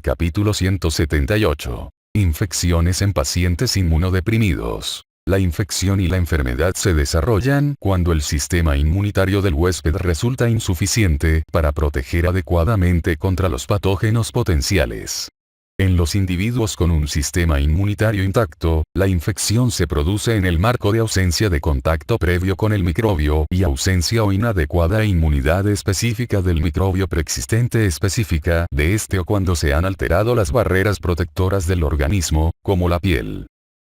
Capítulo 178. Infecciones en pacientes inmunodeprimidos. La infección y la enfermedad se desarrollan cuando el sistema inmunitario del huésped resulta insuficiente para proteger adecuadamente contra los patógenos potenciales. En los individuos con un sistema inmunitario intacto, la infección se produce en el marco de ausencia de contacto previo con el microbio y ausencia o inadecuada inmunidad específica del microbio preexistente específica de este o cuando se han alterado las barreras protectoras del organismo, como la piel.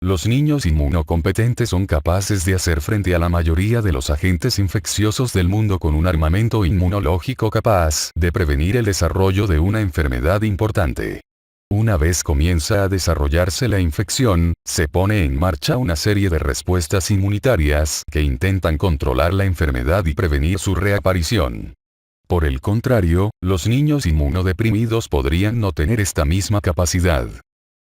Los niños inmunocompetentes son capaces de hacer frente a la mayoría de los agentes infecciosos del mundo con un armamento inmunológico capaz de prevenir el desarrollo de una enfermedad importante. Una vez comienza a desarrollarse la infección, se pone en marcha una serie de respuestas inmunitarias que intentan controlar la enfermedad y prevenir su reaparición. Por el contrario, los niños inmunodeprimidos podrían no tener esta misma capacidad.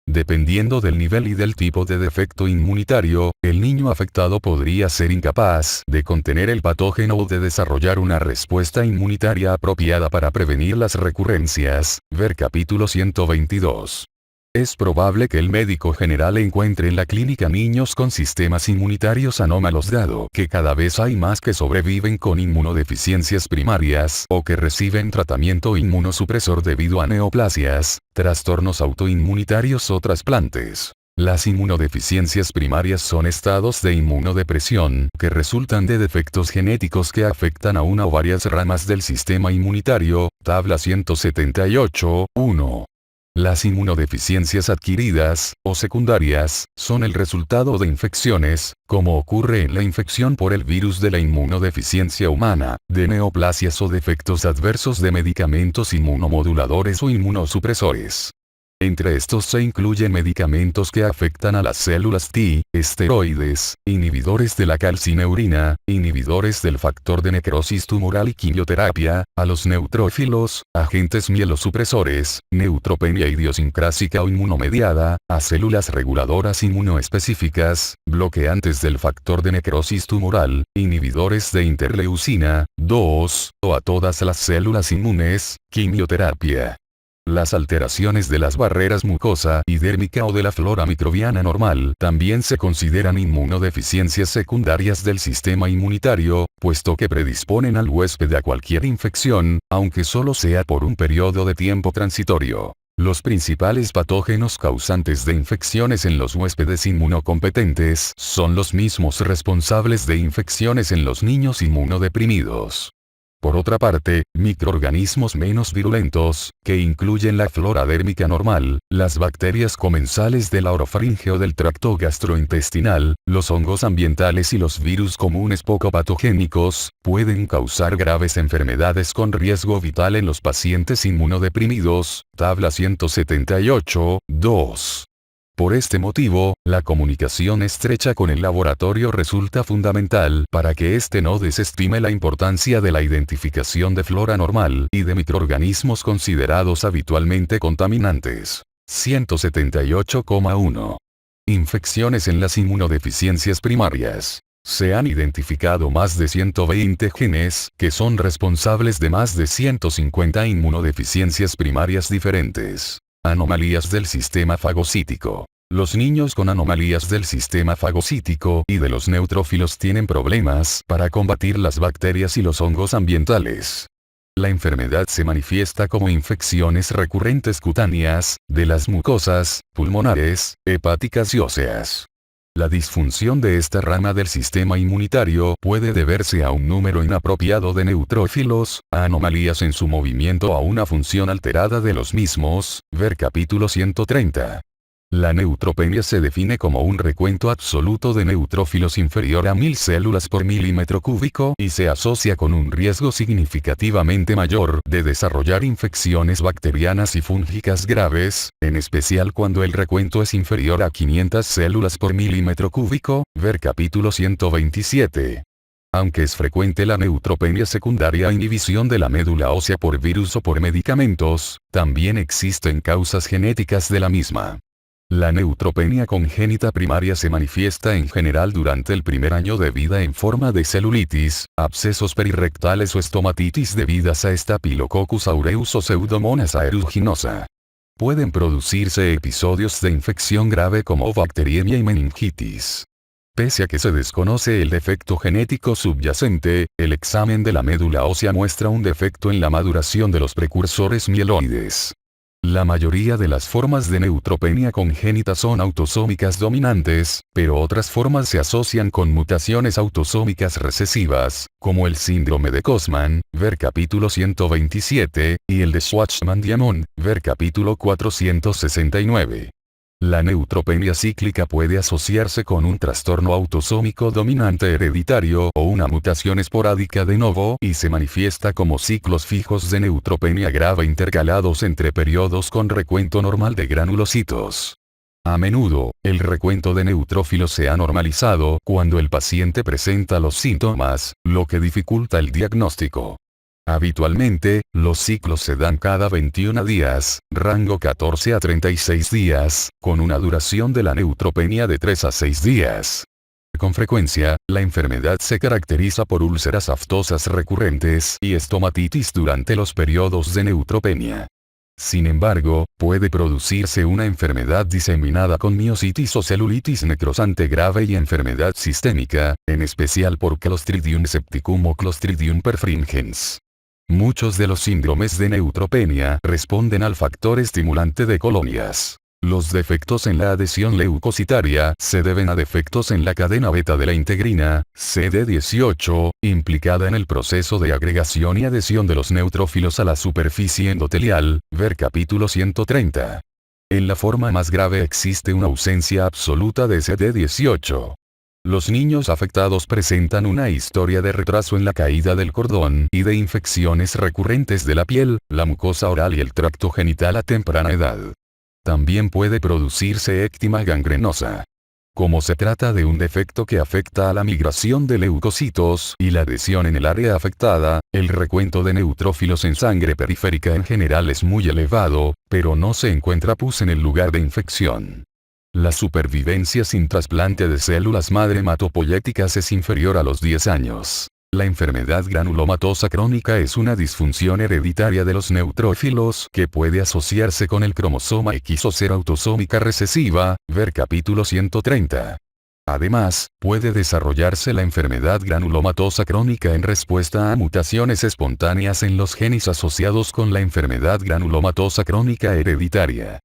Dependiendo del nivel y del tipo de defecto inmunitario, el niño afectado podría ser incapaz de contener el patógeno o de desarrollar una respuesta inmunitaria apropiada para prevenir las recurrencias. Ver capítulo 122. Es probable que el médico general encuentre en la clínica niños con sistemas inmunitarios anómalos dado que cada vez hay más que sobreviven con inmunodeficiencias primarias o que reciben tratamiento inmunosupresor debido a neoplasias, trastornos autoinmunitarios o trasplantes. Las inmunodeficiencias primarias son estados de inmunodepresión que resultan de defectos genéticos que afectan a una o varias ramas del sistema inmunitario. Tabla 178, 1. Las inmunodeficiencias adquiridas, o secundarias, son el resultado de infecciones, como ocurre en la infección por el virus de la inmunodeficiencia humana, de neoplasias o defectos adversos de medicamentos inmunomoduladores o inmunosupresores. Entre estos se incluyen medicamentos que afectan a las células T, esteroides, inhibidores de la calcineurina, inhibidores del factor de necrosis tumoral y quimioterapia, a los neutrófilos, agentes mielosupresores, neutropenia idiosincrásica o inmunomediada, a células reguladoras inmunoespecíficas, bloqueantes del factor de necrosis tumoral, inhibidores de interleucina, 2, o a todas las células inmunes, quimioterapia. Las alteraciones de las barreras mucosa y dérmica o de la flora microbiana normal también se consideran inmunodeficiencias secundarias del sistema inmunitario, puesto que predisponen al huésped a cualquier infección, aunque solo sea por un periodo de tiempo transitorio. Los principales patógenos causantes de infecciones en los huéspedes inmunocompetentes son los mismos responsables de infecciones en los niños inmunodeprimidos. Por otra parte, microorganismos menos virulentos, que incluyen la flora dérmica normal, las bacterias comensales de la orofaringe o del tracto gastrointestinal, los hongos ambientales y los virus comunes poco patogénicos, pueden causar graves enfermedades con riesgo vital en los pacientes inmunodeprimidos. Tabla 178, 2. Por este motivo, la comunicación estrecha con el laboratorio resulta fundamental para que éste no desestime la importancia de la identificación de flora normal y de microorganismos considerados habitualmente contaminantes. 178,1. Infecciones en las inmunodeficiencias primarias. Se han identificado más de 120 genes que son responsables de más de 150 inmunodeficiencias primarias diferentes. Anomalías del sistema fagocítico. Los niños con anomalías del sistema fagocítico y de los neutrófilos tienen problemas para combatir las bacterias y los hongos ambientales. La enfermedad se manifiesta como infecciones recurrentes cutáneas, de las mucosas, pulmonares, hepáticas y óseas. La disfunción de esta rama del sistema inmunitario puede deberse a un número inapropiado de neutrófilos, a anomalías en su movimiento o a una función alterada de los mismos. Ver capítulo 130. La neutropenia se define como un recuento absoluto de neutrófilos inferior a 1000 células por milímetro cúbico y se asocia con un riesgo significativamente mayor de desarrollar infecciones bacterianas y fúngicas graves, en especial cuando el recuento es inferior a 500 células por milímetro cúbico. Ver capítulo 127. Aunque es frecuente la neutropenia secundaria a inhibición de la médula ósea por virus o por medicamentos, también existen causas genéticas de la misma. La neutropenia congénita primaria se manifiesta en general durante el primer año de vida en forma de celulitis, abscesos perirrectales o estomatitis debidas a Staphylococcus aureus o Pseudomonas aeruginosa. Pueden producirse episodios de infección grave como bacteriemia y meningitis. Pese a que se desconoce el defecto genético subyacente, el examen de la médula ósea muestra un defecto en la maduración de los precursores mieloides. La mayoría de las formas de neutropenia congénita son autosómicas dominantes, pero otras formas se asocian con mutaciones autosómicas recesivas, como el síndrome de Cosman, ver capítulo 127, y el de Schwartzman-Diamond, ver capítulo 469. La neutropenia cíclica puede asociarse con un trastorno autosómico dominante hereditario o una mutación esporádica de novo y se manifiesta como ciclos fijos de neutropenia grave intercalados entre periodos con recuento normal de granulocitos. A menudo, el recuento de neutrófilos se ha normalizado cuando el paciente presenta los síntomas, lo que dificulta el diagnóstico. Habitualmente, los ciclos se dan cada 21 días, rango 14 a 36 días, con una duración de la neutropenia de 3 a 6 días. Con frecuencia, la enfermedad se caracteriza por úlceras aftosas recurrentes y estomatitis durante los periodos de neutropenia. Sin embargo, puede producirse una enfermedad diseminada con miositis o celulitis necrosante grave y enfermedad sistémica, en especial por Clostridium septicum o Clostridium perfringens. Muchos de los síndromes de neutropenia responden al factor estimulante de colonias. Los defectos en la adhesión leucocitaria se deben a defectos en la cadena beta de la integrina, CD18, implicada en el proceso de agregación y adhesión de los neutrófilos a la superficie endotelial, ver capítulo 130. En la forma más grave existe una ausencia absoluta de CD18. Los niños afectados presentan una historia de retraso en la caída del cordón y de infecciones recurrentes de la piel, la mucosa oral y el tracto genital a temprana edad. También puede producirse eczema gangrenosa. Como se trata de un defecto que afecta a la migración de leucocitos y la adhesión en el área afectada, el recuento de neutrófilos en sangre periférica en general es muy elevado, pero no se encuentra pus en el lugar de infección. La supervivencia sin trasplante de células madre hematopoyéticas es inferior a los 10 años. La enfermedad granulomatosa crónica es una disfunción hereditaria de los neutrófilos que puede asociarse con el cromosoma X o ser autosómica recesiva, ver capítulo 130. Además, puede desarrollarse la enfermedad granulomatosa crónica en respuesta a mutaciones espontáneas en los genes asociados con la enfermedad granulomatosa crónica hereditaria.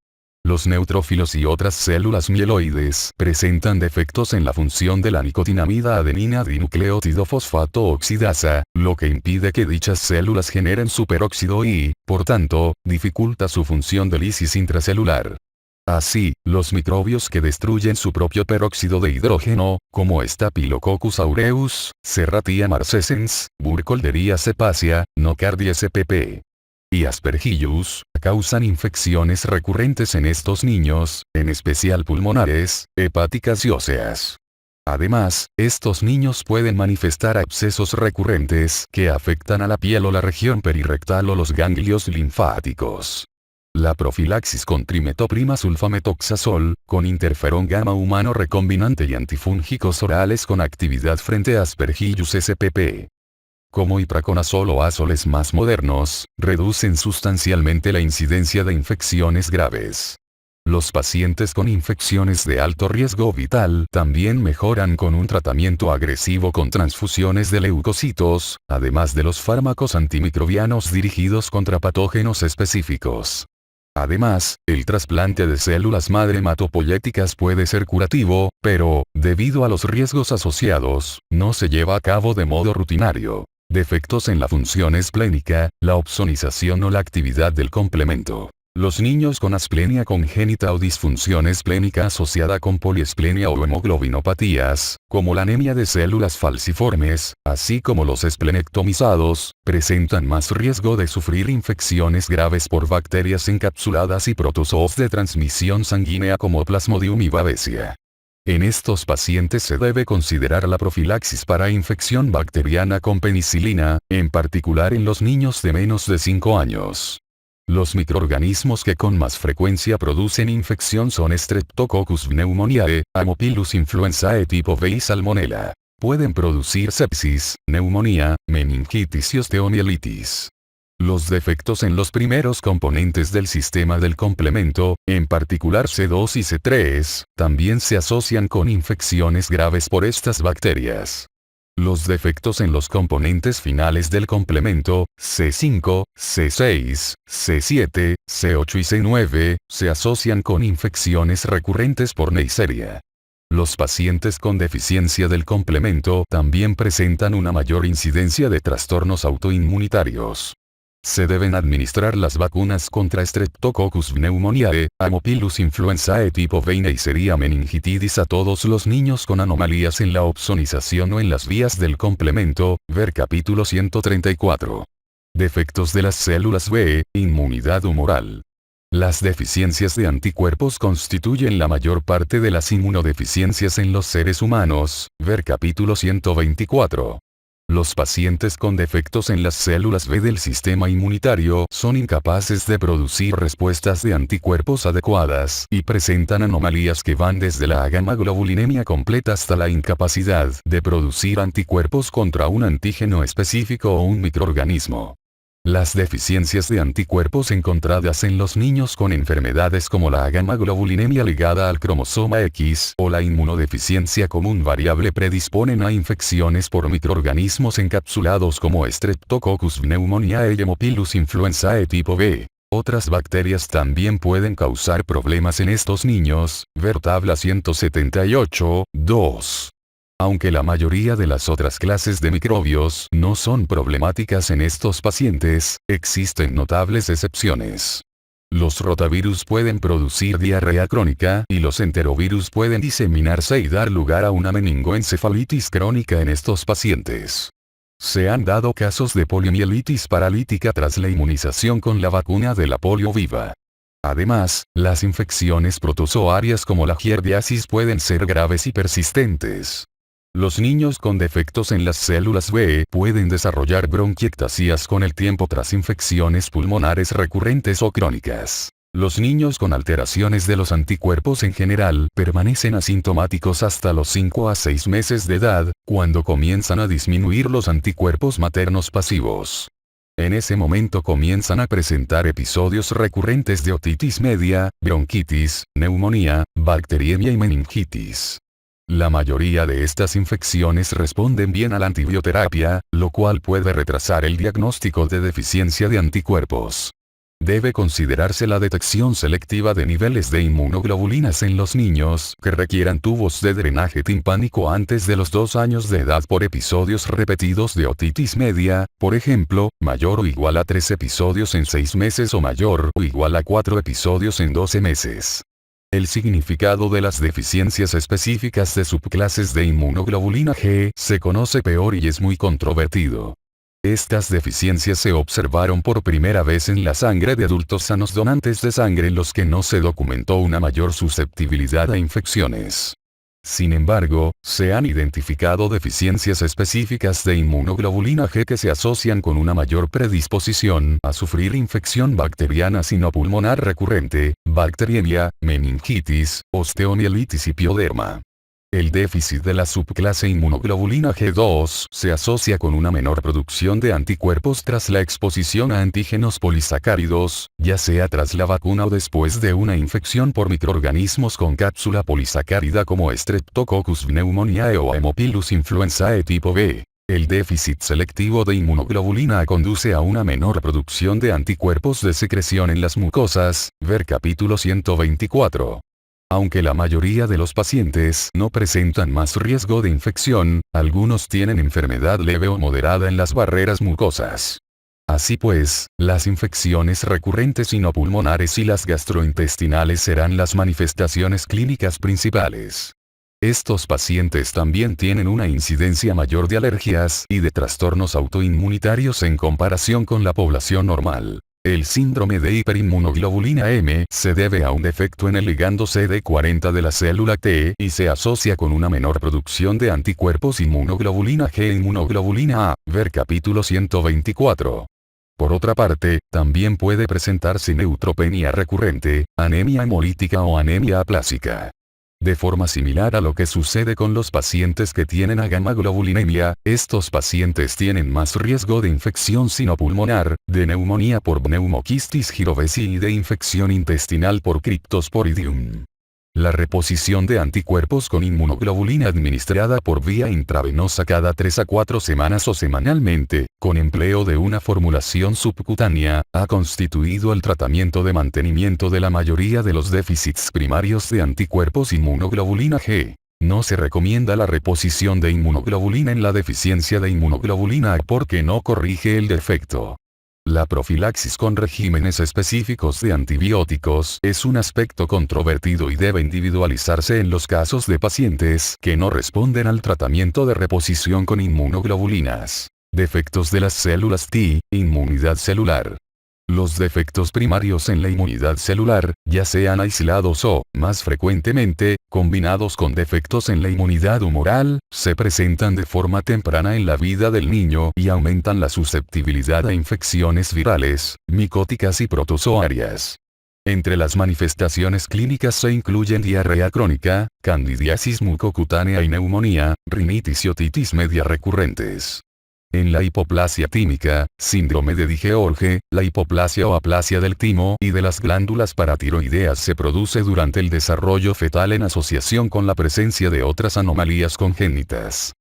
Los neutrófilos y otras células mieloides presentan defectos en la función de la nicotinamida adenina dinucleótido fosfato oxidasa, lo que impide que dichas células generen superóxido y, por tanto, dificulta su función de lisis intracelular. Así, los microbios que destruyen su propio peróxido de hidrógeno, como Staphylococcus aureus, Serratia marcescens, Burkholderia cepacia, Nocardia spp. y Aspergillus, causan infecciones recurrentes en estos niños, en especial pulmonares, hepáticas y óseas. Además, estos niños pueden manifestar abscesos recurrentes que afectan a la piel o la región perirectal o los ganglios linfáticos. La profilaxis con trimetoprima-sulfametoxazol, con interferón gamma humano recombinante y antifúngicos orales con actividad frente a Aspergillus spp. Como ipraconazol o azoles más modernos, reducen sustancialmente la incidencia de infecciones graves. Los pacientes con infecciones de alto riesgo vital también mejoran con un tratamiento agresivo con transfusiones de leucocitos, además de los fármacos antimicrobianos dirigidos contra patógenos específicos. Además, el trasplante de células madre hematopoyéticas puede ser curativo, pero, debido a los riesgos asociados, no se lleva a cabo de modo rutinario. Defectos en la función esplénica, la opsonización o la actividad del complemento. Los niños con asplenia congénita o disfunción esplénica asociada con poliesplenia o hemoglobinopatías, como la anemia de células falciformes, así como los esplenectomizados, presentan más riesgo de sufrir infecciones graves por bacterias encapsuladas y protozoos de transmisión sanguínea como Plasmodium y Babesia. En estos pacientes se debe considerar la profilaxis para infección bacteriana con penicilina, en particular en los niños de menos de 5 años. Los microorganismos que con más frecuencia producen infección son Streptococcus pneumoniae, Haemophilus influenzae tipo B y Salmonella. Pueden producir sepsis, neumonía, meningitis y osteomielitis. Los defectos en los primeros componentes del sistema del complemento, en particular C2 y C3, también se asocian con infecciones graves por estas bacterias. Los defectos en los componentes finales del complemento, C5, C6, C7, C8 y C9, se asocian con infecciones recurrentes por Neisseria. Los pacientes con deficiencia del complemento también presentan una mayor incidencia de trastornos autoinmunitarios. Se deben administrar las vacunas contra Streptococcus pneumoniae, Haemophilus influenzae tipo B y Neisseria meningitidis a todos los niños con anomalías en la opsonización o en las vías del complemento, ver capítulo 134. Defectos de las células B, inmunidad humoral. Las deficiencias de anticuerpos constituyen la mayor parte de las inmunodeficiencias en los seres humanos, ver capítulo 124. Los pacientes con defectos en las células B del sistema inmunitario son incapaces de producir respuestas de anticuerpos adecuadas y presentan anomalías que van desde la agamaglobulinemia completa hasta la incapacidad de producir anticuerpos contra un antígeno específico o un microorganismo. Las deficiencias de anticuerpos encontradas en los niños con enfermedades como la agamaglobulinemia ligada al cromosoma X o la inmunodeficiencia común variable predisponen a infecciones por microorganismos encapsulados como Streptococcus pneumoniae y Haemophilus influenzae tipo B. Otras bacterias también pueden causar problemas en estos niños, ver tabla 178, 2. Aunque la mayoría de las otras clases de microbios no son problemáticas en estos pacientes, existen notables excepciones. Los rotavirus pueden producir diarrea crónica y los enterovirus pueden diseminarse y dar lugar a una meningoencefalitis crónica en estos pacientes. Se han dado casos de poliomielitis paralítica tras la inmunización con la vacuna de la polio viva. Además, las infecciones protozoarias como la giardiasis pueden ser graves y persistentes. Los niños con defectos en las células B pueden desarrollar bronquiectasias con el tiempo tras infecciones pulmonares recurrentes o crónicas. Los niños con alteraciones de los anticuerpos en general permanecen asintomáticos hasta los 5 a 6 meses de edad, cuando comienzan a disminuir los anticuerpos maternos pasivos. En ese momento comienzan a presentar episodios recurrentes de otitis media, bronquitis, neumonía, bacteriemia y meningitis. La mayoría de estas infecciones responden bien a la antibioterapia, lo cual puede retrasar el diagnóstico de deficiencia de anticuerpos. Debe considerarse la detección selectiva de niveles de inmunoglobulinas en los niños que requieran tubos de drenaje timpánico antes de los 2 años de edad por episodios repetidos de otitis media, por ejemplo, mayor o igual a 3 episodios en 6 meses o mayor o igual a 4 episodios en 12 meses. El significado de las deficiencias específicas de subclases de inmunoglobulina G se conoce peor y es muy controvertido. Estas deficiencias se observaron por primera vez en la sangre de adultos sanos donantes de sangre en los que no se documentó una mayor susceptibilidad a infecciones. Sin embargo, se han identificado deficiencias específicas de inmunoglobulina G que se asocian con una mayor predisposición a sufrir infección bacteriana sinopulmonar recurrente, bacteriemia, meningitis, osteomielitis y pioderma. El déficit de la subclase inmunoglobulina G2 se asocia con una menor producción de anticuerpos tras la exposición a antígenos polisacáridos, ya sea tras la vacuna o después de una infección por microorganismos con cápsula polisacárida como Streptococcus pneumoniae o Haemophilus influenzae tipo B. El déficit selectivo de inmunoglobulina A conduce a una menor producción de anticuerpos de secreción en las mucosas, ver capítulo 124. Aunque la mayoría de los pacientes no presentan más riesgo de infección, algunos tienen enfermedad leve o moderada en las barreras mucosas. Así pues, las infecciones recurrentes sinopulmonares y las gastrointestinales serán las manifestaciones clínicas principales. Estos pacientes también tienen una incidencia mayor de alergias y de trastornos autoinmunitarios en comparación con la población normal. El síndrome de hiperinmunoglobulina M se debe a un defecto en el ligando CD40 de la célula T y se asocia con una menor producción de anticuerpos inmunoglobulina G e inmunoglobulina A, ver capítulo 124. Por otra parte, también puede presentarse neutropenia recurrente, anemia hemolítica o anemia aplásica. De forma similar a lo que sucede con los pacientes que tienen agamaglobulinemia, estos pacientes tienen más riesgo de infección sinopulmonar, de neumonía por Pneumoquistis girovesi y de infección intestinal por Cryptosporidium. La reposición de anticuerpos con inmunoglobulina administrada por vía intravenosa cada 3 a 4 semanas o semanalmente, con empleo de una formulación subcutánea, ha constituido el tratamiento de mantenimiento de la mayoría de los déficits primarios de anticuerpos inmunoglobulina G. No se recomienda la reposición de inmunoglobulina en la deficiencia de inmunoglobulina A porque no corrige el defecto. La profilaxis con regímenes específicos de antibióticos es un aspecto controvertido y debe individualizarse en los casos de pacientes que no responden al tratamiento de reposición con inmunoglobulinas. Defectos de las células T, inmunidad celular. Los defectos primarios en la inmunidad celular, ya sean aislados o, más frecuentemente, combinados con defectos en la inmunidad humoral, se presentan de forma temprana en la vida del niño y aumentan la susceptibilidad a infecciones virales, micóticas y protozoarias. Entre las manifestaciones clínicas se incluyen diarrea crónica, candidiasis mucocutánea y neumonía, rinitis y otitis media recurrentes. En la hipoplasia tímica, síndrome de Digeorge, la hipoplasia o aplasia del timo y de las glándulas paratiroideas se produce durante el desarrollo fetal en asociación con la presencia de otras anomalías congénitas.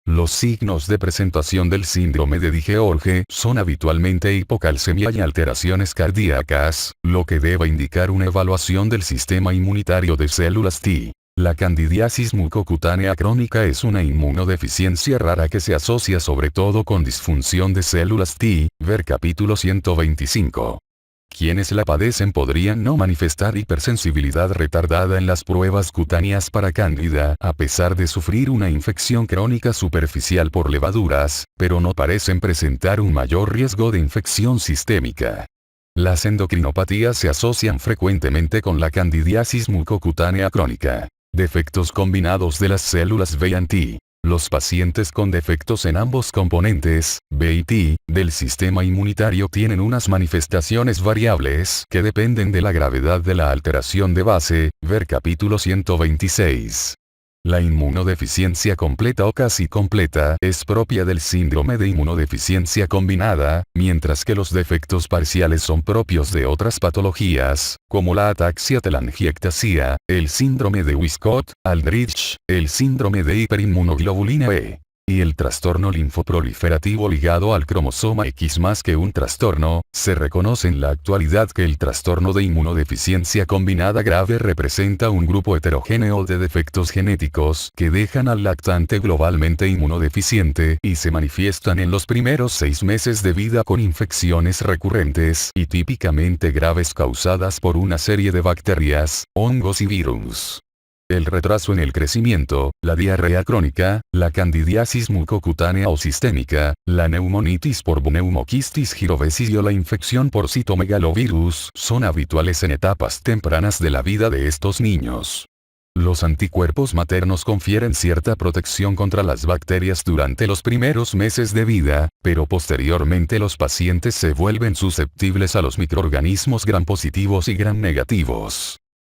Los signos de presentación del síndrome de Digeorge son habitualmente hipocalcemia y alteraciones cardíacas, lo que debe indicar una evaluación del sistema inmunitario de células T. La candidiasis mucocutánea crónica es una inmunodeficiencia rara que se asocia sobre todo con disfunción de células T, ver capítulo 125. Quienes la padecen podrían no manifestar hipersensibilidad retardada en las pruebas cutáneas para cándida a pesar de sufrir una infección crónica superficial por levaduras, pero no parecen presentar un mayor riesgo de infección sistémica. Las endocrinopatías se asocian frecuentemente con la candidiasis mucocutánea crónica. Defectos combinados de las células B y T. Los pacientes con defectos en ambos componentes, B y T, del sistema inmunitario tienen unas manifestaciones variables que dependen de la gravedad de la alteración de base, ver capítulo 126. La inmunodeficiencia completa o casi completa es propia del síndrome de inmunodeficiencia combinada, mientras que los defectos parciales son propios de otras patologías, como la ataxia telangiectasia, el síndrome de Wiskott-Aldrich, el síndrome de hiperinmunoglobulina E. Y el trastorno linfoproliferativo ligado al cromosoma X. Más que un trastorno, se reconoce en la actualidad que el trastorno de inmunodeficiencia combinada grave representa un grupo heterogéneo de defectos genéticos que dejan al lactante globalmente inmunodeficiente y se manifiestan en los primeros 6 meses de vida con infecciones recurrentes y típicamente graves causadas por una serie de bacterias, hongos y virus. El retraso en el crecimiento, la diarrea crónica, la candidiasis mucocutánea o sistémica, la neumonitis por Pneumoquistis girovesi o la infección por citomegalovirus son habituales en etapas tempranas de la vida de estos niños. Los anticuerpos maternos confieren cierta protección contra las bacterias durante los primeros meses de vida, pero posteriormente los pacientes se vuelven susceptibles a los microorganismos gram positivos y gram negativos.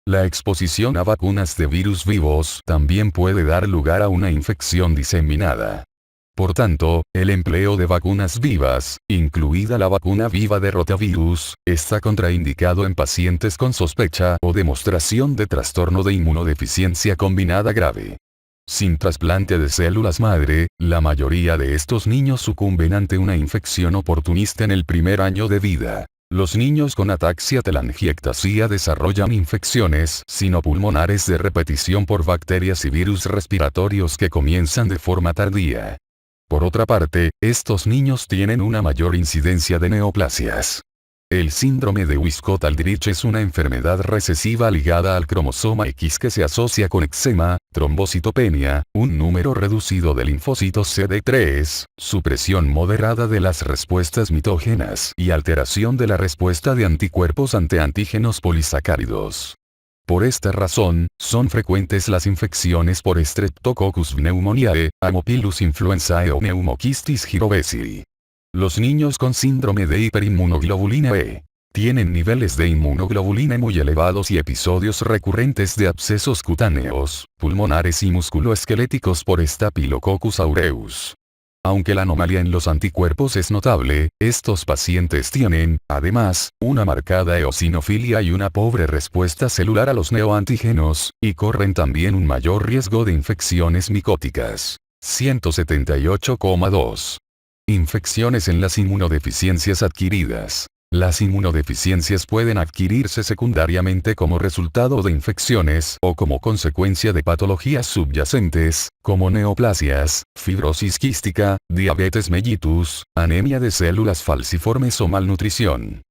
La exposición a vacunas de virus vivos también puede dar lugar a una infección diseminada. Por tanto, el empleo de vacunas vivas, incluida la vacuna viva de rotavirus, está contraindicado en pacientes con sospecha o demostración de trastorno de inmunodeficiencia combinada grave. Sin trasplante de células madre, la mayoría de estos niños sucumben ante una infección oportunista en el primer año de vida. Los niños con ataxia telangiectasia desarrollan infecciones sinopulmonares de repetición por bacterias y virus respiratorios que comienzan de forma tardía. Por otra parte, estos niños tienen una mayor incidencia de neoplasias. El síndrome de Wiskott-Aldrich es una enfermedad recesiva ligada al cromosoma X que se asocia con eczema, trombocitopenia, un número reducido de linfocitos CD3, supresión moderada de las respuestas mitógenas y alteración de la respuesta de anticuerpos ante antígenos polisacáridos. Por esta razón, son frecuentes las infecciones por Streptococcus pneumoniae, Haemophilus influenzae o Pneumoquistis girovesi. Los niños con síndrome de hiperinmunoglobulina E. Tienen niveles de inmunoglobulina muy elevados y episodios recurrentes de abscesos cutáneos, pulmonares y musculoesqueléticos por Staphylococcus aureus. Aunque la anomalía en los anticuerpos es notable, estos pacientes tienen, además, una marcada eosinofilia y una pobre respuesta celular a los neoantígenos, y corren también un mayor riesgo de infecciones micóticas. 178,2. Infecciones en las inmunodeficiencias adquiridas. Las inmunodeficiencias pueden adquirirse secundariamente como resultado de infecciones o como consecuencia de patologías subyacentes, como neoplasias, fibrosis quística, diabetes mellitus, anemia de células falciformes o malnutrición.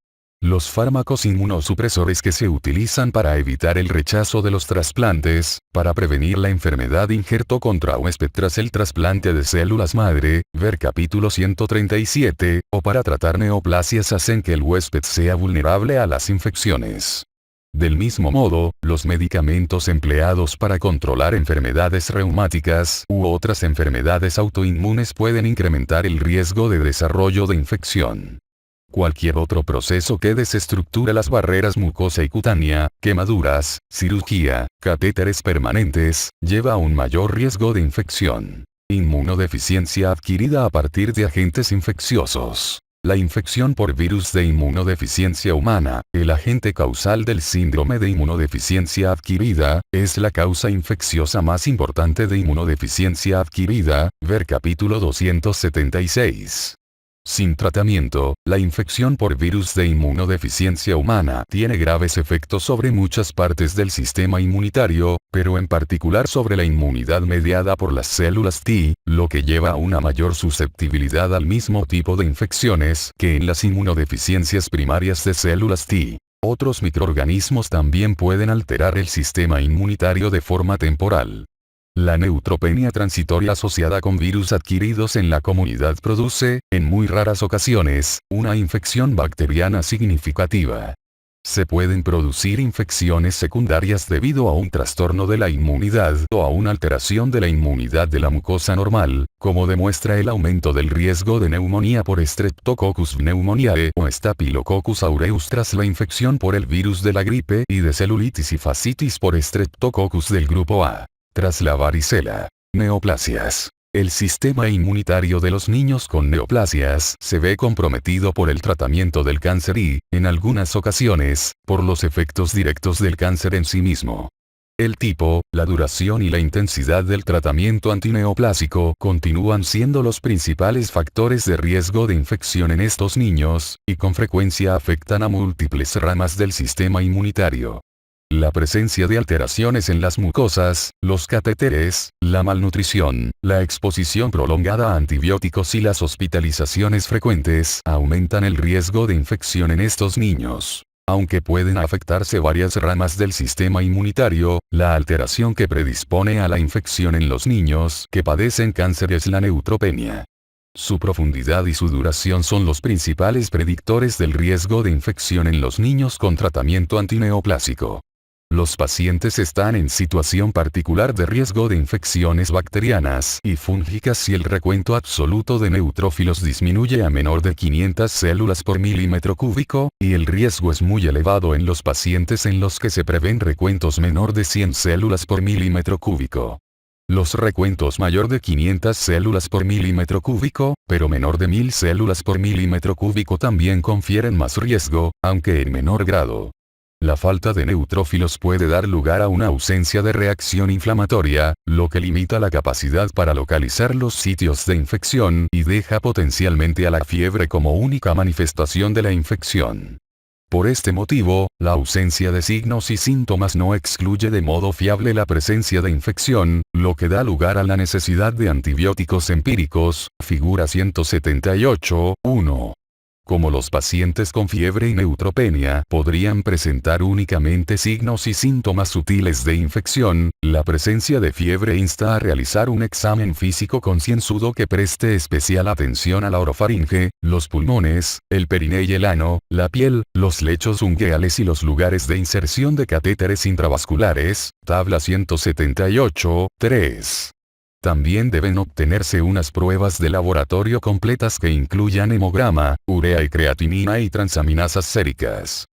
Los fármacos inmunosupresores que se utilizan para evitar el rechazo de los trasplantes, para prevenir la enfermedad injerto contra huésped tras el trasplante de células madre, ver capítulo 137, o para tratar neoplasias hacen que el huésped sea vulnerable a las infecciones. Del mismo modo, los medicamentos empleados para controlar enfermedades reumáticas u otras enfermedades autoinmunes pueden incrementar el riesgo de desarrollo de infección. Cualquier otro proceso que desestructure las barreras mucosa y cutánea, quemaduras, cirugía, catéteres permanentes, lleva a un mayor riesgo de infección. Inmunodeficiencia adquirida a partir de agentes infecciosos. La infección por virus de inmunodeficiencia humana, el agente causal del síndrome de inmunodeficiencia adquirida, es la causa infecciosa más importante de inmunodeficiencia adquirida, ver capítulo 276. Sin tratamiento, la infección por virus de inmunodeficiencia humana tiene graves efectos sobre muchas partes del sistema inmunitario, pero en particular sobre la inmunidad mediada por las células T, lo que lleva a una mayor susceptibilidad al mismo tipo de infecciones que en las inmunodeficiencias primarias de células T. Otros microorganismos también pueden alterar el sistema inmunitario de forma temporal. La neutropenia transitoria asociada con virus adquiridos en la comunidad produce, en muy raras ocasiones, una infección bacteriana significativa. Se pueden producir infecciones secundarias debido a un trastorno de la inmunidad o a una alteración de la inmunidad de la mucosa normal, como demuestra el aumento del riesgo de neumonía por Streptococcus pneumoniae o Staphylococcus aureus tras la infección por el virus de la gripe y de celulitis y fascitis por Streptococcus del grupo A. Tras la varicela. Neoplasias. El sistema inmunitario de los niños con neoplasias se ve comprometido por el tratamiento del cáncer y, en algunas ocasiones, por los efectos directos del cáncer en sí mismo. El tipo, la duración y la intensidad del tratamiento antineoplásico continúan siendo los principales factores de riesgo de infección en estos niños, y con frecuencia afectan a múltiples ramas del sistema inmunitario. La presencia de alteraciones en las mucosas, los catéteres, la malnutrición, la exposición prolongada a antibióticos y las hospitalizaciones frecuentes aumentan el riesgo de infección en estos niños. Aunque pueden afectarse varias ramas del sistema inmunitario, la alteración que predispone a la infección en los niños que padecen cáncer es la neutropenia. Su profundidad y su duración son los principales predictores del riesgo de infección en los niños con tratamiento antineoplásico. Los pacientes están en situación particular de riesgo de infecciones bacterianas y fúngicas si el recuento absoluto de neutrófilos disminuye a menor de 500 células por milímetro cúbico, y el riesgo es muy elevado en los pacientes en los que se prevén recuentos menor de 100 células por milímetro cúbico. Los recuentos mayor de 500 células por milímetro cúbico, pero menor de 1000 células por milímetro cúbico también confieren más riesgo, aunque en menor grado. La falta de neutrófilos puede dar lugar a una ausencia de reacción inflamatoria, lo que limita la capacidad para localizar los sitios de infección y deja potencialmente a la fiebre como única manifestación de la infección. Por este motivo, la ausencia de signos y síntomas no excluye de modo fiable la presencia de infección, lo que da lugar a la necesidad de antibióticos empíricos, figura 178.1. Como los pacientes con fiebre y neutropenia podrían presentar únicamente signos y síntomas sutiles de infección, la presencia de fiebre insta a realizar un examen físico concienzudo que preste especial atención a la orofaringe, los pulmones, el periné y el ano, la piel, los lechos ungueales y los lugares de inserción de catéteres intravasculares, tabla 178.3. También deben obtenerse unas pruebas de laboratorio completas que incluyan hemograma, urea y creatinina y transaminasas séricas.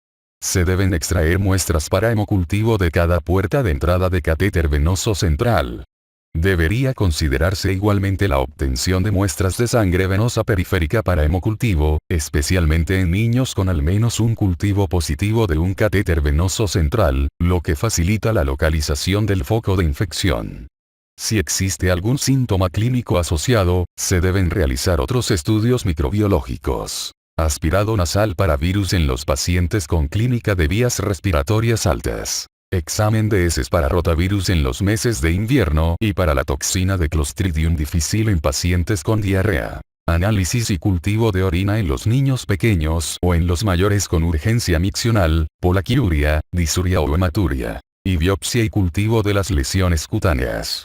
Se deben extraer muestras para hemocultivo de cada puerta de entrada de catéter venoso central. Debería considerarse igualmente la obtención de muestras de sangre venosa periférica para hemocultivo, especialmente en niños con al menos un cultivo positivo de un catéter venoso central, lo que facilita la localización del foco de infección. Si existe algún síntoma clínico asociado, se deben realizar otros estudios microbiológicos. Aspirado nasal para virus en los pacientes con clínica de vías respiratorias altas. Examen de heces para rotavirus en los meses de invierno y para la toxina de Clostridium difficile en pacientes con diarrea. Análisis y cultivo de orina en los niños pequeños o en los mayores con urgencia miccional, polaquiuria, disuria o hematuria. Y biopsia y cultivo de las lesiones cutáneas.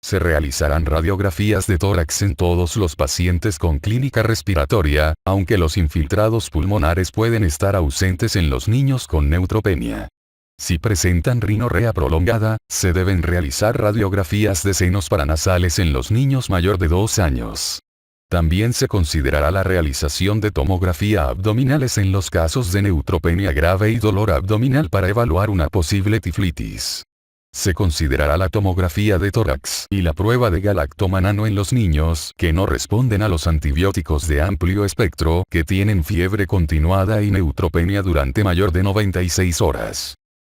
Se realizarán radiografías de tórax en todos los pacientes con clínica respiratoria, aunque los infiltrados pulmonares pueden estar ausentes en los niños con neutropenia. Si presentan rinorrea prolongada, se deben realizar radiografías de senos paranasales en los niños mayor de 2 años. También se considerará la realización de tomografía abdominales en los casos de neutropenia grave y dolor abdominal para evaluar una posible tiflitis. Se considerará la tomografía de tórax y la prueba de galactomanano en los niños que no responden a los antibióticos de amplio espectro, que tienen fiebre continuada y neutropenia durante mayor de 96 horas.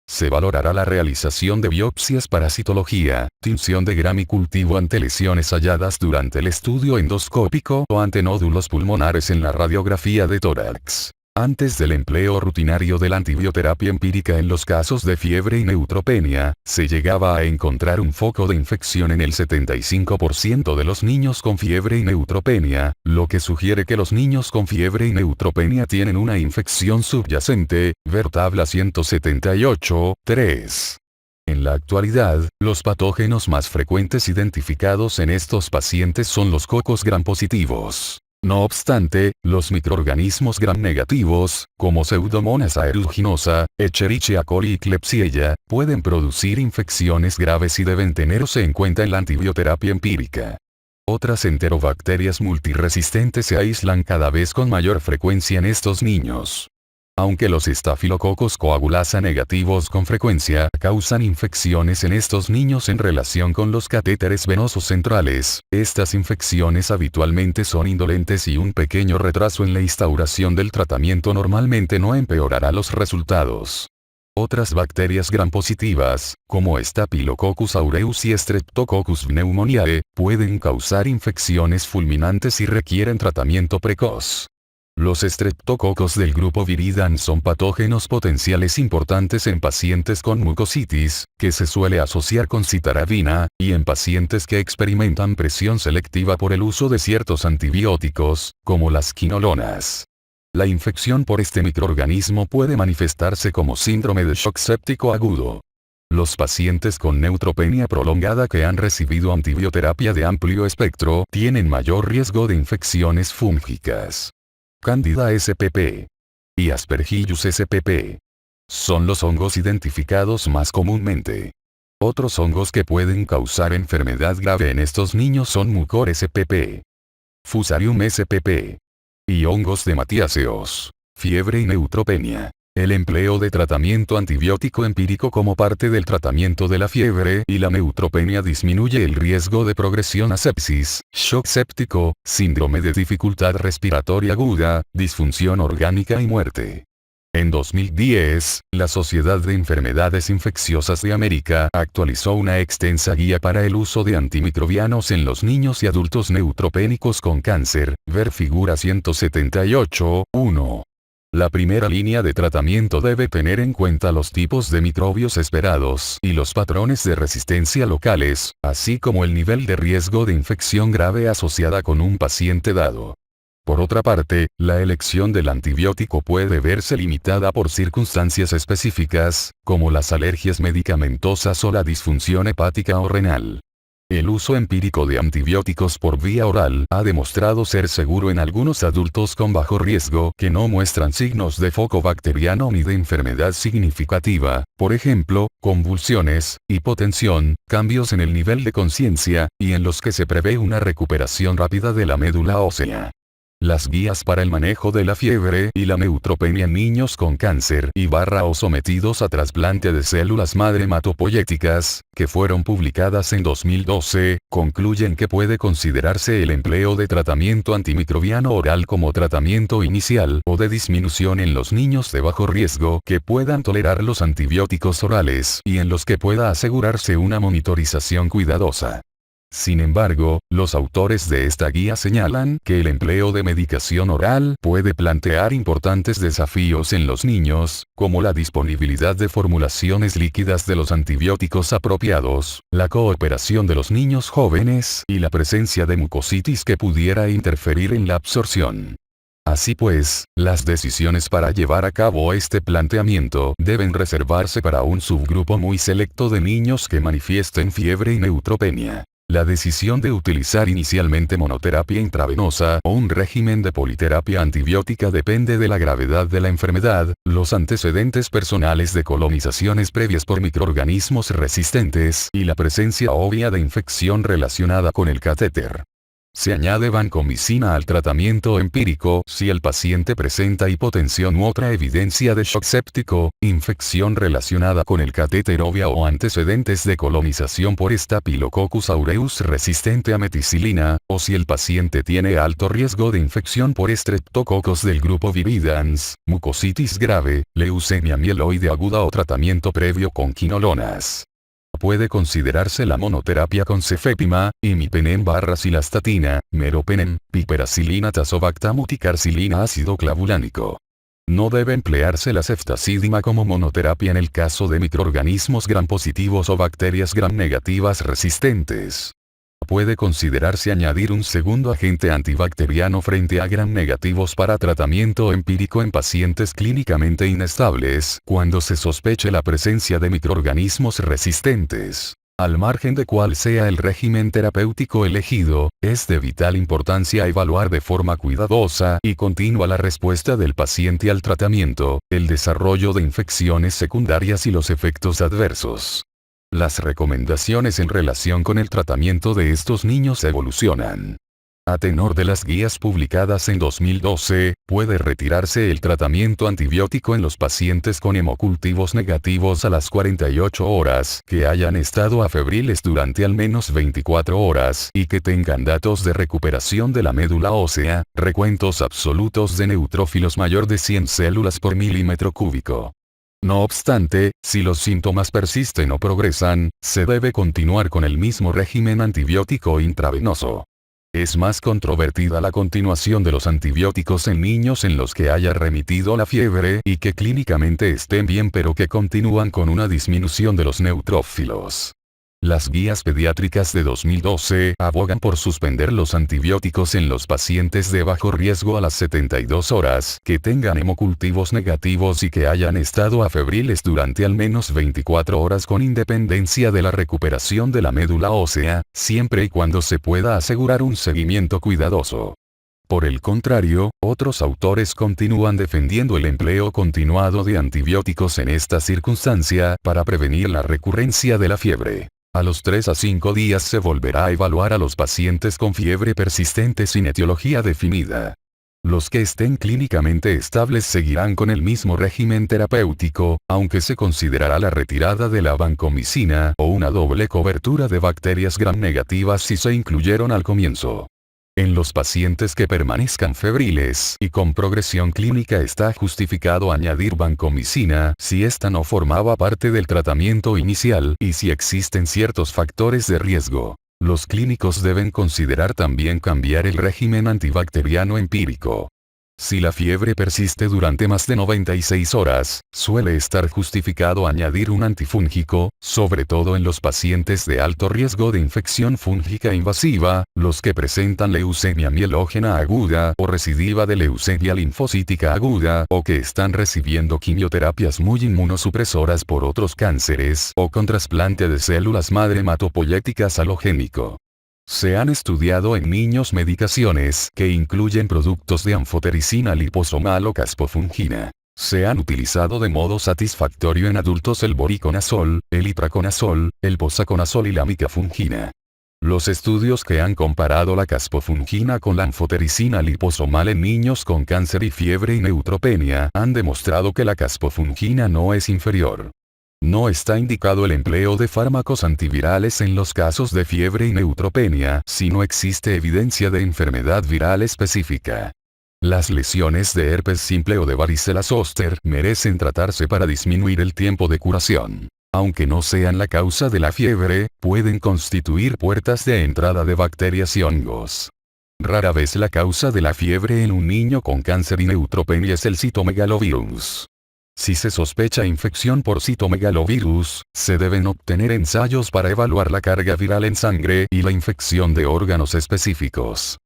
Se valorará la realización de biopsias para citología, tinción de Gram y cultivo ante lesiones halladas durante el estudio endoscópico o ante nódulos pulmonares en la radiografía de tórax. Antes del empleo rutinario de la antibioterapia empírica en los casos de fiebre y neutropenia, se llegaba a encontrar un foco de infección en el 75% de los niños con fiebre y neutropenia, lo que sugiere que los niños con fiebre y neutropenia tienen una infección subyacente, ver tabla 178.3. En la actualidad, los patógenos más frecuentes identificados en estos pacientes son los cocos gram positivos. No obstante, los microorganismos gram negativos, como Pseudomonas aeruginosa, Escherichia coli y Klebsiella, pueden producir infecciones graves y deben tenerse en cuenta en la antibioterapia empírica. Otras enterobacterias multiresistentes se aíslan cada vez con mayor frecuencia en estos niños. Aunque los estafilococos coagulasa negativos con frecuencia causan infecciones en estos niños en relación con los catéteres venosos centrales, estas infecciones habitualmente son indolentes y un pequeño retraso en la instauración del tratamiento normalmente no empeorará los resultados. Otras bacterias gram positivas, como Staphylococcus aureus y Streptococcus pneumoniae, pueden causar infecciones fulminantes y requieren tratamiento precoz. Los estreptococos del grupo Viridae son patógenos potenciales importantes en pacientes con mucositis, que se suele asociar con citarabina, y en pacientes que experimentan presión selectiva por el uso de ciertos antibióticos, como las quinolonas. La infección por este microorganismo puede manifestarse como síndrome de shock séptico agudo. Los pacientes con neutropenia prolongada que han recibido antibioterapia de amplio espectro tienen mayor riesgo de infecciones fúngicas. Candida spp y Aspergillus spp son los hongos identificados más comúnmente. Otros hongos que pueden causar enfermedad grave en estos niños son Mucor spp, Fusarium spp y hongos de matiáceos, fiebre y neutropenia. El empleo de tratamiento antibiótico empírico como parte del tratamiento de la fiebre y la neutropenia disminuye el riesgo de progresión a sepsis, shock séptico, síndrome de dificultad respiratoria aguda, disfunción orgánica y muerte. En 2010, la Sociedad de Enfermedades Infecciosas de América actualizó una extensa guía para el uso de antimicrobianos en los niños y adultos neutropénicos con cáncer, ver figura 178.1. La primera línea de tratamiento debe tener en cuenta los tipos de microbios esperados y los patrones de resistencia locales, así como el nivel de riesgo de infección grave asociada con un paciente dado. Por otra parte, la elección del antibiótico puede verse limitada por circunstancias específicas, como las alergias medicamentosas o la disfunción hepática o renal. El uso empírico de antibióticos por vía oral ha demostrado ser seguro en algunos adultos con bajo riesgo que no muestran signos de foco bacteriano ni de enfermedad significativa, por ejemplo, convulsiones, hipotensión, cambios en el nivel de conciencia, y en los que se prevé una recuperación rápida de la médula ósea. Las guías para el manejo de la fiebre y la neutropenia en niños con cáncer o sometidos a trasplante de células madre hematopoyéticas, que fueron publicadas en 2012, concluyen que puede considerarse el empleo de tratamiento antimicrobiano oral como tratamiento inicial o de disminución en los niños de bajo riesgo que puedan tolerar los antibióticos orales y en los que pueda asegurarse una monitorización cuidadosa. Sin embargo, los autores de esta guía señalan que el empleo de medicación oral puede plantear importantes desafíos en los niños, como la disponibilidad de formulaciones líquidas de los antibióticos apropiados, la cooperación de los niños jóvenes y la presencia de mucositis que pudiera interferir en la absorción. Así pues, las decisiones para llevar a cabo este planteamiento deben reservarse para un subgrupo muy selecto de niños que manifiesten fiebre y neutropenia. La decisión de utilizar inicialmente monoterapia intravenosa o un régimen de politerapia antibiótica depende de la gravedad de la enfermedad, los antecedentes personales de colonizaciones previas por microorganismos resistentes y la presencia obvia de infección relacionada con el catéter. Se añade vancomicina al tratamiento empírico si el paciente presenta hipotensión u otra evidencia de shock séptico, infección relacionada con el catéter obvia o antecedentes de colonización por Staphylococcus aureus resistente a meticilina, o si el paciente tiene alto riesgo de infección por Streptococcus del grupo Viridans, mucositis grave, leucemia mieloide aguda o tratamiento previo con quinolonas. Puede considerarse la monoterapia con cefepima, imipenem/cilastatina, meropenem, piperacilina tazobactam uticarcilina ácido clavulánico. No debe emplearse la ceftazidima como monoterapia en el caso de microorganismos gram positivos o bacterias gram negativas resistentes. Puede considerarse añadir un segundo agente antibacteriano frente a gram negativos para tratamiento empírico en pacientes clínicamente inestables, cuando se sospeche la presencia de microorganismos resistentes. Al margen de cuál sea el régimen terapéutico elegido, es de vital importancia evaluar de forma cuidadosa y continua la respuesta del paciente al tratamiento, el desarrollo de infecciones secundarias y los efectos adversos. Las recomendaciones en relación con el tratamiento de estos niños evolucionan. A tenor de las guías publicadas en 2012, puede retirarse el tratamiento antibiótico en los pacientes con hemocultivos negativos a las 48 horas que hayan estado afebriles durante al menos 24 horas y que tengan datos de recuperación de la médula ósea, recuentos absolutos de neutrófilos mayor de 100 células por milímetro cúbico. No obstante, si los síntomas persisten o progresan, se debe continuar con el mismo régimen antibiótico intravenoso. Es más controvertida la continuación de los antibióticos en niños en los que haya remitido la fiebre y que clínicamente estén bien pero que continúan con una disminución de los neutrófilos. Las guías pediátricas de 2012 abogan por suspender los antibióticos en los pacientes de bajo riesgo a las 72 horas que tengan hemocultivos negativos y que hayan estado afebriles durante al menos 24 horas con independencia de la recuperación de la médula ósea, siempre y cuando se pueda asegurar un seguimiento cuidadoso. Por el contrario, otros autores continúan defendiendo el empleo continuado de antibióticos en esta circunstancia para prevenir la recurrencia de la fiebre. A los 3 a 5 días se volverá a evaluar a los pacientes con fiebre persistente sin etiología definida. Los que estén clínicamente estables seguirán con el mismo régimen terapéutico, aunque se considerará la retirada de la vancomicina o una doble cobertura de bacterias gram negativas si se incluyeron al comienzo. En los pacientes que permanezcan febriles y con progresión clínica está justificado añadir vancomicina si ésta no formaba parte del tratamiento inicial y si existen ciertos factores de riesgo. Los clínicos deben considerar también cambiar el régimen antibacteriano empírico. Si la fiebre persiste durante más de 96 horas, suele estar justificado añadir un antifúngico, sobre todo en los pacientes de alto riesgo de infección fúngica invasiva, los que presentan leucemia mielógena aguda o recidiva de leucemia linfocítica aguda o que están recibiendo quimioterapias muy inmunosupresoras por otros cánceres o con trasplante de células madre hematopoyéticas halogénico. Se han estudiado en niños medicaciones que incluyen productos de anfotericina liposomal o caspofungina. Se han utilizado de modo satisfactorio en adultos el voriconazol, el itraconazol, el posaconazol y la micafungina. Los estudios que han comparado la caspofungina con la anfotericina liposomal en niños con cáncer y fiebre y neutropenia han demostrado que la caspofungina no es inferior. No está indicado el empleo de fármacos antivirales en los casos de fiebre y neutropenia si no existe evidencia de enfermedad viral específica. Las lesiones de herpes simple o de varicela zoster merecen tratarse para disminuir el tiempo de curación. Aunque no sean la causa de la fiebre, pueden constituir puertas de entrada de bacterias y hongos. Rara vez la causa de la fiebre en un niño con cáncer y neutropenia es el citomegalovirus. Si se sospecha infección por citomegalovirus, se deben obtener ensayos para evaluar la carga viral en sangre y la infección de órganos específicos.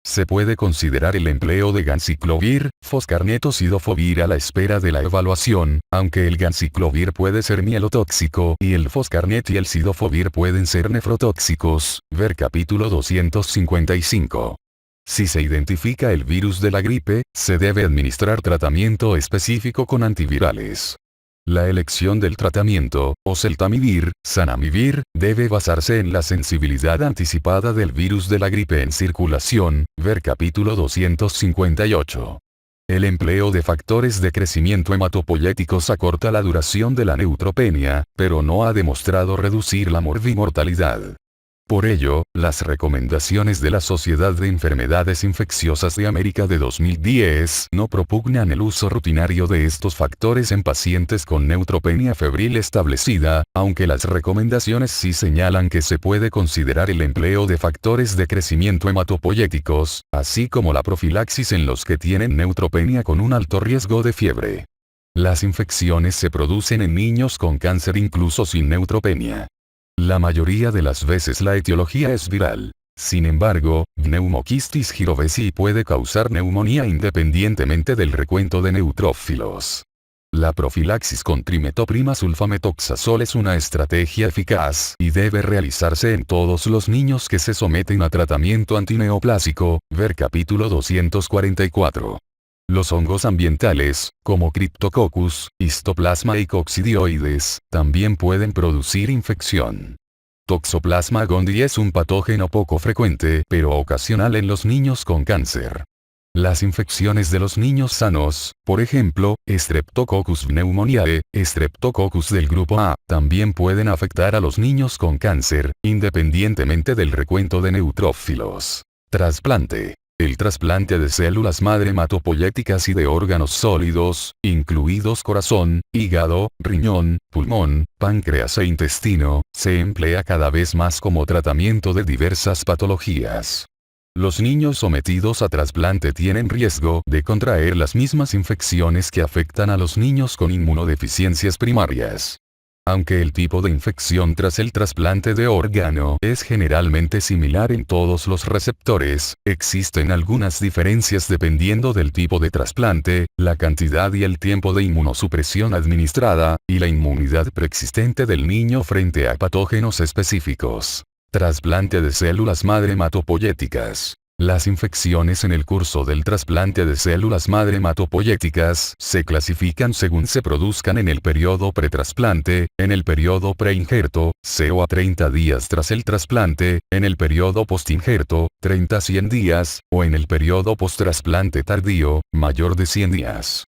Se puede considerar el empleo de ganciclovir, foscarnet o cidofovir a la espera de la evaluación, aunque el ganciclovir puede ser mielotóxico y el foscarnet y el cidofovir pueden ser nefrotóxicos, ver capítulo 255. Si se identifica el virus de la gripe, se debe administrar tratamiento específico con antivirales. La elección del tratamiento, oseltamivir, zanamivir, debe basarse en la sensibilidad anticipada del virus de la gripe en circulación, ver capítulo 258. El empleo de factores de crecimiento hematopoyéticos acorta la duración de la neutropenia, pero no ha demostrado reducir la morbimortalidad. Por ello, las recomendaciones de la Sociedad de Enfermedades Infecciosas de América de 2010 no propugnan el uso rutinario de estos factores en pacientes con neutropenia febril establecida, aunque las recomendaciones sí señalan que se puede considerar el empleo de factores de crecimiento hematopoyéticos, así como la profilaxis en los que tienen neutropenia con un alto riesgo de fiebre. Las infecciones se producen en niños con cáncer incluso sin neutropenia. La mayoría de las veces la etiología es viral. Sin embargo, Pneumoquistis girovesi puede causar neumonía independientemente del recuento de neutrófilos. La profilaxis con trimetoprima sulfametoxazol es una estrategia eficaz y debe realizarse en todos los niños que se someten a tratamiento antineoplásico, ver capítulo 244. Los hongos ambientales, como Cryptococcus, Histoplasma y coccidioides, también pueden producir infección. Toxoplasma gondii es un patógeno poco frecuente pero ocasional en los niños con cáncer. Las infecciones de los niños sanos, por ejemplo, Streptococcus pneumoniae, Streptococcus del grupo A, también pueden afectar a los niños con cáncer, independientemente del recuento de neutrófilos. Trasplante. El trasplante de células madre hematopoyéticas y de órganos sólidos, incluidos corazón, hígado, riñón, pulmón, páncreas e intestino, se emplea cada vez más como tratamiento de diversas patologías. Los niños sometidos a trasplante tienen riesgo de contraer las mismas infecciones que afectan a los niños con inmunodeficiencias primarias. Aunque el tipo de infección tras el trasplante de órgano es generalmente similar en todos los receptores, existen algunas diferencias dependiendo del tipo de trasplante, la cantidad y el tiempo de inmunosupresión administrada, y la inmunidad preexistente del niño frente a patógenos específicos. Trasplante de células madre hematopoyéticas. Las infecciones en el curso del trasplante de células madre hematopoyéticas se clasifican según se produzcan en el periodo pretrasplante, en el periodo preinjerto, CO a 30 días tras el trasplante, en el periodo postinjerto, 30 a 100 días, o en el periodo postrasplante tardío, mayor de 100 días.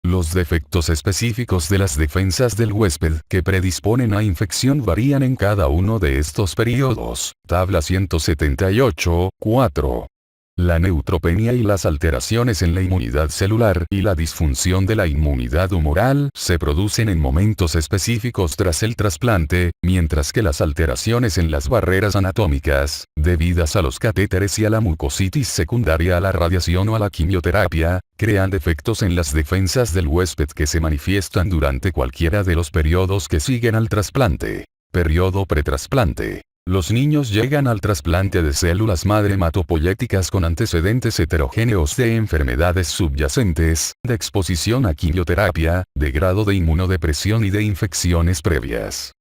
Los defectos específicos de las defensas del huésped que predisponen a infección varían en cada uno de estos periodos. Tabla 178, 4. La neutropenia y las alteraciones en la inmunidad celular y la disfunción de la inmunidad humoral se producen en momentos específicos tras el trasplante, mientras que las alteraciones en las barreras anatómicas, debidas a los catéteres y a la mucositis secundaria a la radiación o a la quimioterapia, crean defectos en las defensas del huésped que se manifiestan durante cualquiera de los periodos que siguen al trasplante. Periodo pretrasplante. Los niños llegan al trasplante de células madre hematopoyéticas con antecedentes heterogéneos de enfermedades subyacentes, de exposición a quimioterapia, de grado de inmunodepresión y de infecciones previas.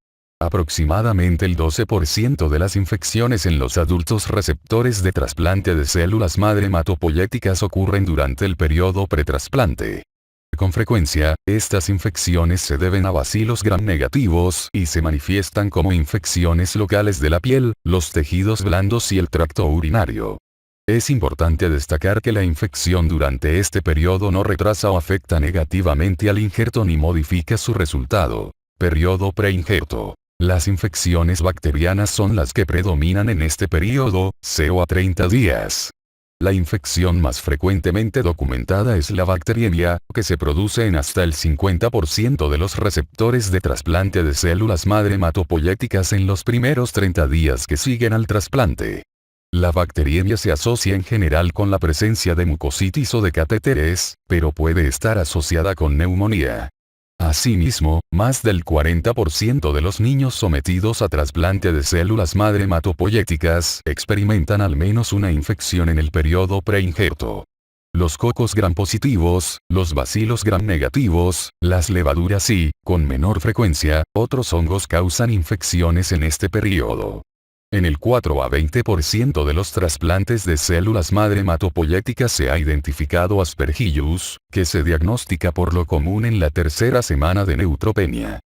Aproximadamente el 12% de las infecciones en los adultos receptores de trasplante de células madre hematopoyéticas ocurren durante el periodo pretrasplante. Con frecuencia, estas infecciones se deben a bacilos gram negativos y se manifiestan como infecciones locales de la piel, los tejidos blandos y el tracto urinario. Es importante destacar que la infección durante este periodo no retrasa o afecta negativamente al injerto ni modifica su resultado. Periodo preinjerto. Las infecciones bacterianas son las que predominan en este periodo, 0 a 30 días. La infección más frecuentemente documentada es la bacteriemia, que se produce en hasta el 50% de los receptores de trasplante de células madre hematopoyéticas en los primeros 30 días que siguen al trasplante. La bacteriemia se asocia en general con la presencia de mucositis o de catéteres, pero puede estar asociada con neumonía. Asimismo, más del 40% de los niños sometidos a trasplante de células madre hematopoyéticas experimentan al menos una infección en el periodo preinjerto. Los cocos gram positivos, los bacilos gram negativos, las levaduras y, con menor frecuencia, otros hongos causan infecciones en este periodo. En el 4 a 20% de los trasplantes de células madre hematopoyéticas se ha identificado Aspergillus, que se diagnostica por lo común en la tercera semana de neutropenia.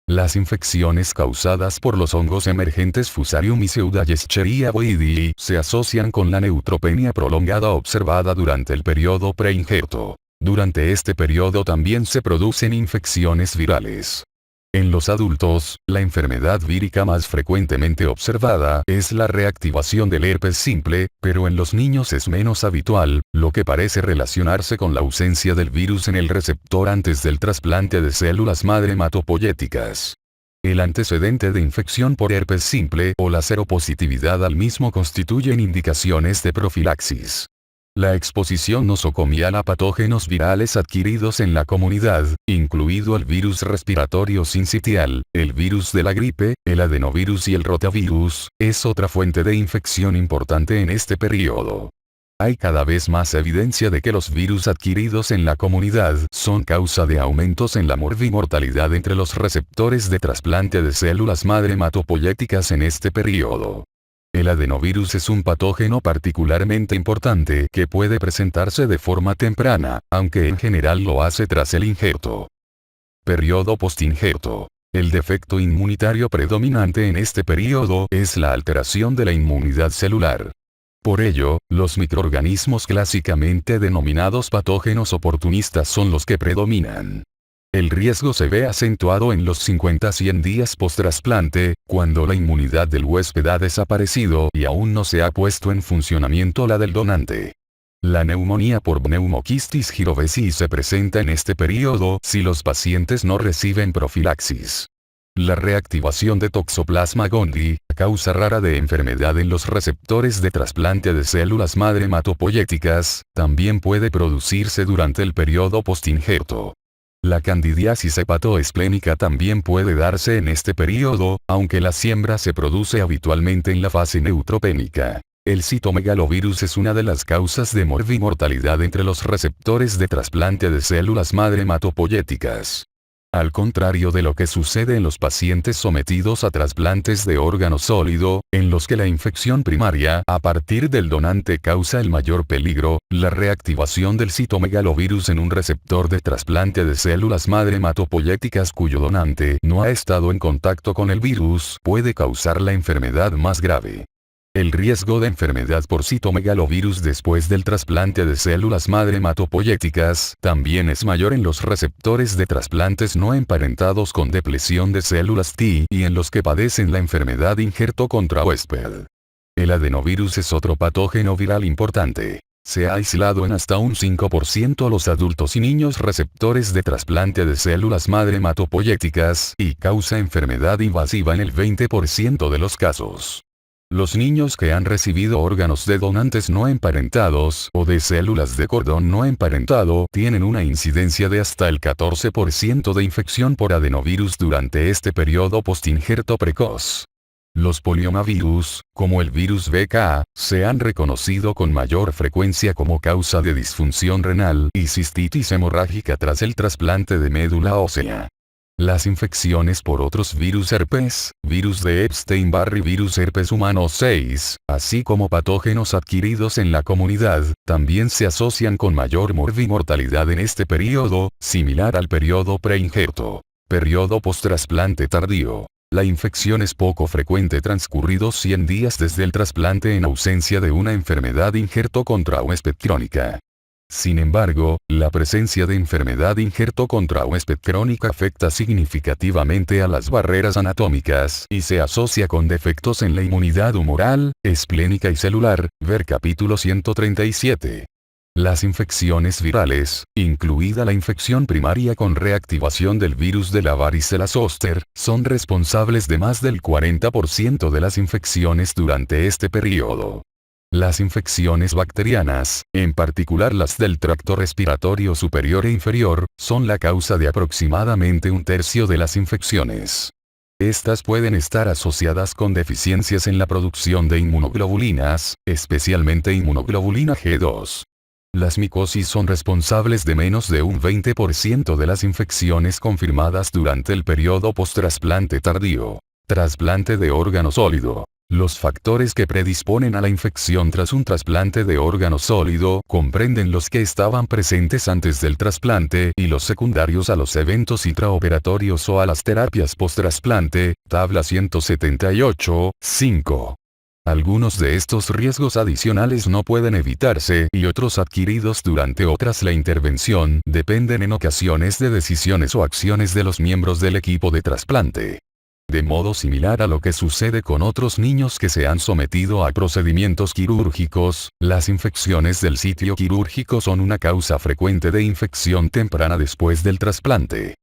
Las infecciones causadas por los hongos emergentes Fusarium y Pseudoescherichia boydii se asocian con la neutropenia prolongada observada durante el periodo preinjerto. Durante este periodo también se producen infecciones virales. En los adultos, la enfermedad vírica más frecuentemente observada es la reactivación del herpes simple, pero en los niños es menos habitual, lo que parece relacionarse con la ausencia del virus en el receptor antes del trasplante de células madre hematopoyéticas. El antecedente de infección por herpes simple o la seropositividad al mismo constituyen indicaciones de profilaxis. La exposición nosocomial a patógenos virales adquiridos en la comunidad, incluido el virus respiratorio sincitial, el virus de la gripe, el adenovirus y el rotavirus, es otra fuente de infección importante en este periodo. Hay cada vez más evidencia de que los virus adquiridos en la comunidad son causa de aumentos en la morbimortalidad entre los receptores de trasplante de células madre hematopoyéticas en este periodo. El adenovirus es un patógeno particularmente importante que puede presentarse de forma temprana, aunque en general lo hace tras el injerto. Periodo postinjerto. El defecto inmunitario predominante en este periodo es la alteración de la inmunidad celular. Por ello, los microorganismos clásicamente denominados patógenos oportunistas son los que predominan. El riesgo se ve acentuado en los 50 a 100 días post-trasplante, cuando la inmunidad del huésped ha desaparecido y aún no se ha puesto en funcionamiento la del donante. La neumonía por Pneumoquistis girovesi se presenta en este periodo si los pacientes no reciben profilaxis. La reactivación de Toxoplasma gondii, causa rara de enfermedad en los receptores de trasplante de células madre hematopoyéticas, también puede producirse durante el periodo postinjerto. La candidiasis hepatoesplénica también puede darse en este periodo, aunque la siembra se produce habitualmente en la fase neutropénica. El citomegalovirus es una de las causas de morbimortalidad entre los receptores de trasplante de células madre hematopoyéticas. Al contrario de lo que sucede en los pacientes sometidos a trasplantes de órgano sólido, en los que la infección primaria a partir del donante causa el mayor peligro, la reactivación del citomegalovirus en un receptor de trasplante de células madre hematopoyéticas cuyo donante no ha estado en contacto con el virus puede causar la enfermedad más grave. El riesgo de enfermedad por citomegalovirus después del trasplante de células madre hematopoyéticas también es mayor en los receptores de trasplantes no emparentados con depresión de células T y en los que padecen la enfermedad injerto contra huésped. El adenovirus es otro patógeno viral importante. Se ha aislado en hasta un 5% los adultos y niños receptores de trasplante de células madre hematopoyéticas y causa enfermedad invasiva en el 20% de los casos. Los niños que han recibido órganos de donantes no emparentados o de células de cordón no emparentado tienen una incidencia de hasta el 14% de infección por adenovirus durante este periodo postinjerto precoz. Los poliomavirus, como el virus BK, se han reconocido con mayor frecuencia como causa de disfunción renal y cistitis hemorrágica tras el trasplante de médula ósea. Las infecciones por otros virus herpes, virus de Epstein-Barr y virus herpes humano 6, así como patógenos adquiridos en la comunidad, también se asocian con mayor morbimortalidad en este periodo, similar al periodo preinjerto. Periodo post-trasplante tardío. La infección es poco frecuente transcurridos 100 días desde el trasplante en ausencia de una enfermedad injerto contra huésped crónica. Sin embargo, la presencia de enfermedad injerto contra huésped crónica afecta significativamente a las barreras anatómicas y se asocia con defectos en la inmunidad humoral, esplénica y celular, ver capítulo 137. Las infecciones virales, incluida la infección primaria con reactivación del virus de la varicela zoster, son responsables de más del 40% de las infecciones durante este periodo. Las infecciones bacterianas, en particular las del tracto respiratorio superior e inferior, son la causa de aproximadamente un tercio de las infecciones. Estas pueden estar asociadas con deficiencias en la producción de inmunoglobulinas, especialmente inmunoglobulina G2. Las micosis son responsables de menos de un 20% de las infecciones confirmadas durante el periodo post-trasplante tardío. Trasplante de órgano sólido. Los factores que predisponen a la infección tras un trasplante de órgano sólido comprenden los que estaban presentes antes del trasplante y los secundarios a los eventos intraoperatorios o a las terapias post-trasplante, tabla 178, 5. Algunos de estos riesgos adicionales no pueden evitarse y otros adquiridos durante la intervención dependen en ocasiones de decisiones o acciones de los miembros del equipo de trasplante. De modo similar a lo que sucede con otros niños que se han sometido a procedimientos quirúrgicos, las infecciones del sitio quirúrgico son una causa frecuente de infección temprana después del trasplante.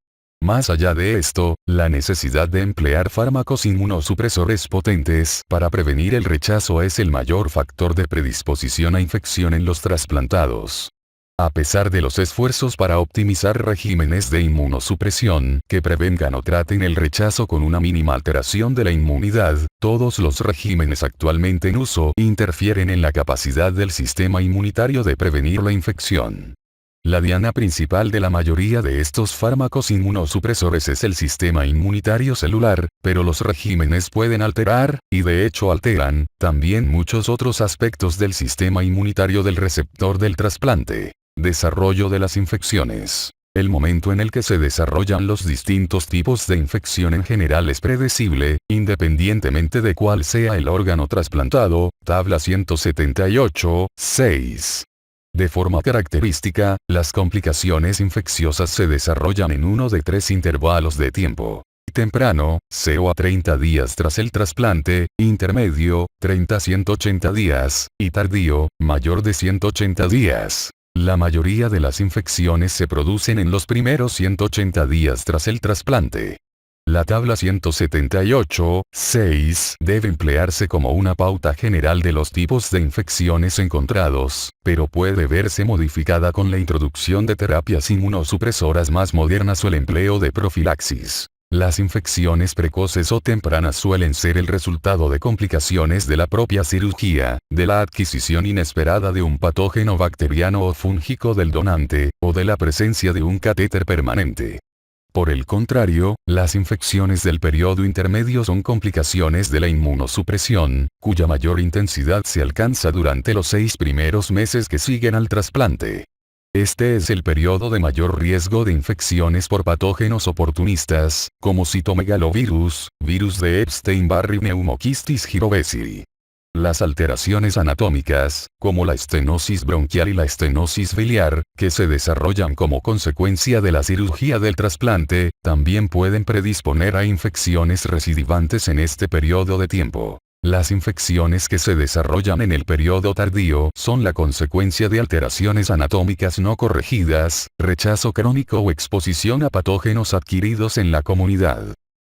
Más allá de esto, la necesidad de emplear fármacos inmunosupresores potentes para prevenir el rechazo es el mayor factor de predisposición a infección en los trasplantados. A pesar de los esfuerzos para optimizar regímenes de inmunosupresión que prevengan o traten el rechazo con una mínima alteración de la inmunidad, todos los regímenes actualmente en uso interfieren en la capacidad del sistema inmunitario de prevenir la infección. La diana principal de la mayoría de estos fármacos inmunosupresores es el sistema inmunitario celular, pero los regímenes pueden alterar, y de hecho alteran, también muchos otros aspectos del sistema inmunitario del receptor del trasplante. Desarrollo de las infecciones. El momento en el que se desarrollan los distintos tipos de infección en general es predecible, independientemente de cuál sea el órgano trasplantado, tabla 178, 6. De forma característica, las complicaciones infecciosas se desarrollan en uno de tres intervalos de tiempo. Temprano, 0 a 30 días tras el trasplante, intermedio, 30 a 180 días, y tardío, mayor de 180 días. La mayoría de las infecciones se producen en los primeros 180 días tras el trasplante. La tabla 178, 6 debe emplearse como una pauta general de los tipos de infecciones encontrados, pero puede verse modificada con la introducción de terapias inmunosupresoras más modernas o el empleo de profilaxis. Las infecciones precoces o tempranas suelen ser el resultado de complicaciones de la propia cirugía, de la adquisición inesperada de un patógeno bacteriano o fúngico del donante, o de la presencia de un catéter permanente. Por el contrario, las infecciones del periodo intermedio son complicaciones de la inmunosupresión, cuya mayor intensidad se alcanza durante los 6 primeros meses que siguen al trasplante. Este es el periodo de mayor riesgo de infecciones por patógenos oportunistas, como citomegalovirus, virus de Epstein-Barr y Pneumocystis jirovecii. Las alteraciones anatómicas, como la estenosis bronquial y la estenosis biliar, que se desarrollan como consecuencia de la cirugía del trasplante, también pueden predisponer a infecciones recidivantes en este periodo de tiempo. Las infecciones que se desarrollan en el periodo tardío son la consecuencia de alteraciones anatómicas no corregidas, rechazo crónico o exposición a patógenos adquiridos en la comunidad.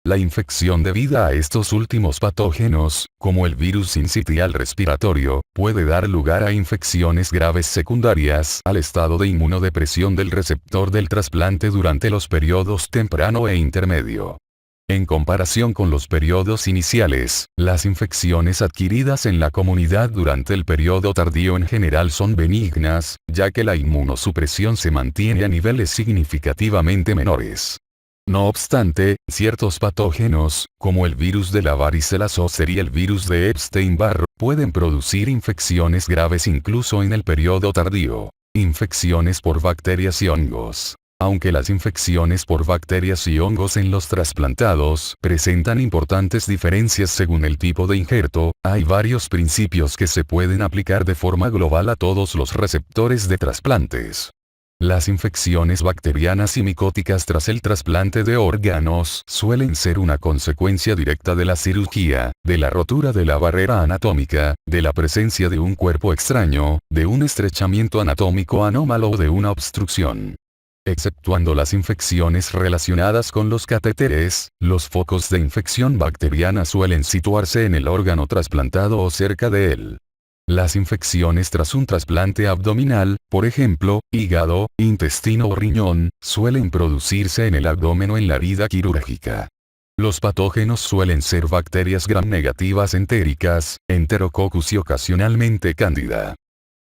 La infección debida a estos últimos patógenos, como el virus sincitial respiratorio, puede dar lugar a infecciones graves secundarias al estado de inmunodepresión del receptor del trasplante durante los periodos temprano e intermedio. En comparación con los periodos iniciales, las infecciones adquiridas en la comunidad durante el periodo tardío en general son benignas, ya que la inmunosupresión se mantiene a niveles significativamente menores. No obstante, ciertos patógenos, como el virus de la varicela zoster y el virus de Epstein-Barr, pueden producir infecciones graves incluso en el periodo tardío. Infecciones por bacterias y hongos. Aunque las infecciones por bacterias y hongos en los trasplantados presentan importantes diferencias según el tipo de injerto, hay varios principios que se pueden aplicar de forma global a todos los receptores de trasplantes. Las infecciones bacterianas y micóticas tras el trasplante de órganos suelen ser una consecuencia directa de la cirugía, de la rotura de la barrera anatómica, de la presencia de un cuerpo extraño, de un estrechamiento anatómico anómalo o de una obstrucción. Exceptuando las infecciones relacionadas con los catéteres, los focos de infección bacteriana suelen situarse en el órgano trasplantado o cerca de él. Las infecciones tras un trasplante abdominal, por ejemplo, hígado, intestino o riñón, suelen producirse en el abdomen o en la herida quirúrgica. Los patógenos suelen ser bacterias gram-negativas entéricas, Enterococcus y ocasionalmente Cándida.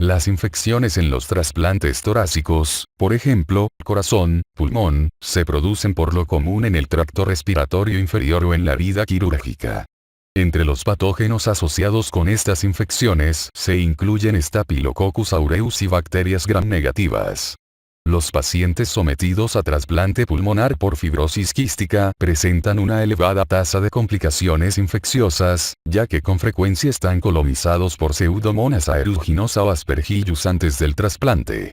Las infecciones en los trasplantes torácicos, por ejemplo, corazón, pulmón, se producen por lo común en el tracto respiratorio inferior o en la herida quirúrgica. Entre los patógenos asociados con estas infecciones se incluyen Staphylococcus aureus y bacterias gram-negativas. Los pacientes sometidos a trasplante pulmonar por fibrosis quística presentan una elevada tasa de complicaciones infecciosas, ya que con frecuencia están colonizados por Pseudomonas aeruginosa o Aspergillus antes del trasplante.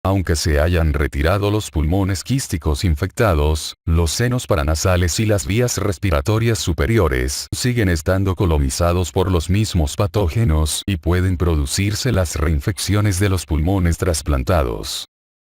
Aunque se hayan retirado los pulmones quísticos infectados, los senos paranasales y las vías respiratorias superiores siguen estando colonizados por los mismos patógenos y pueden producirse las reinfecciones de los pulmones trasplantados.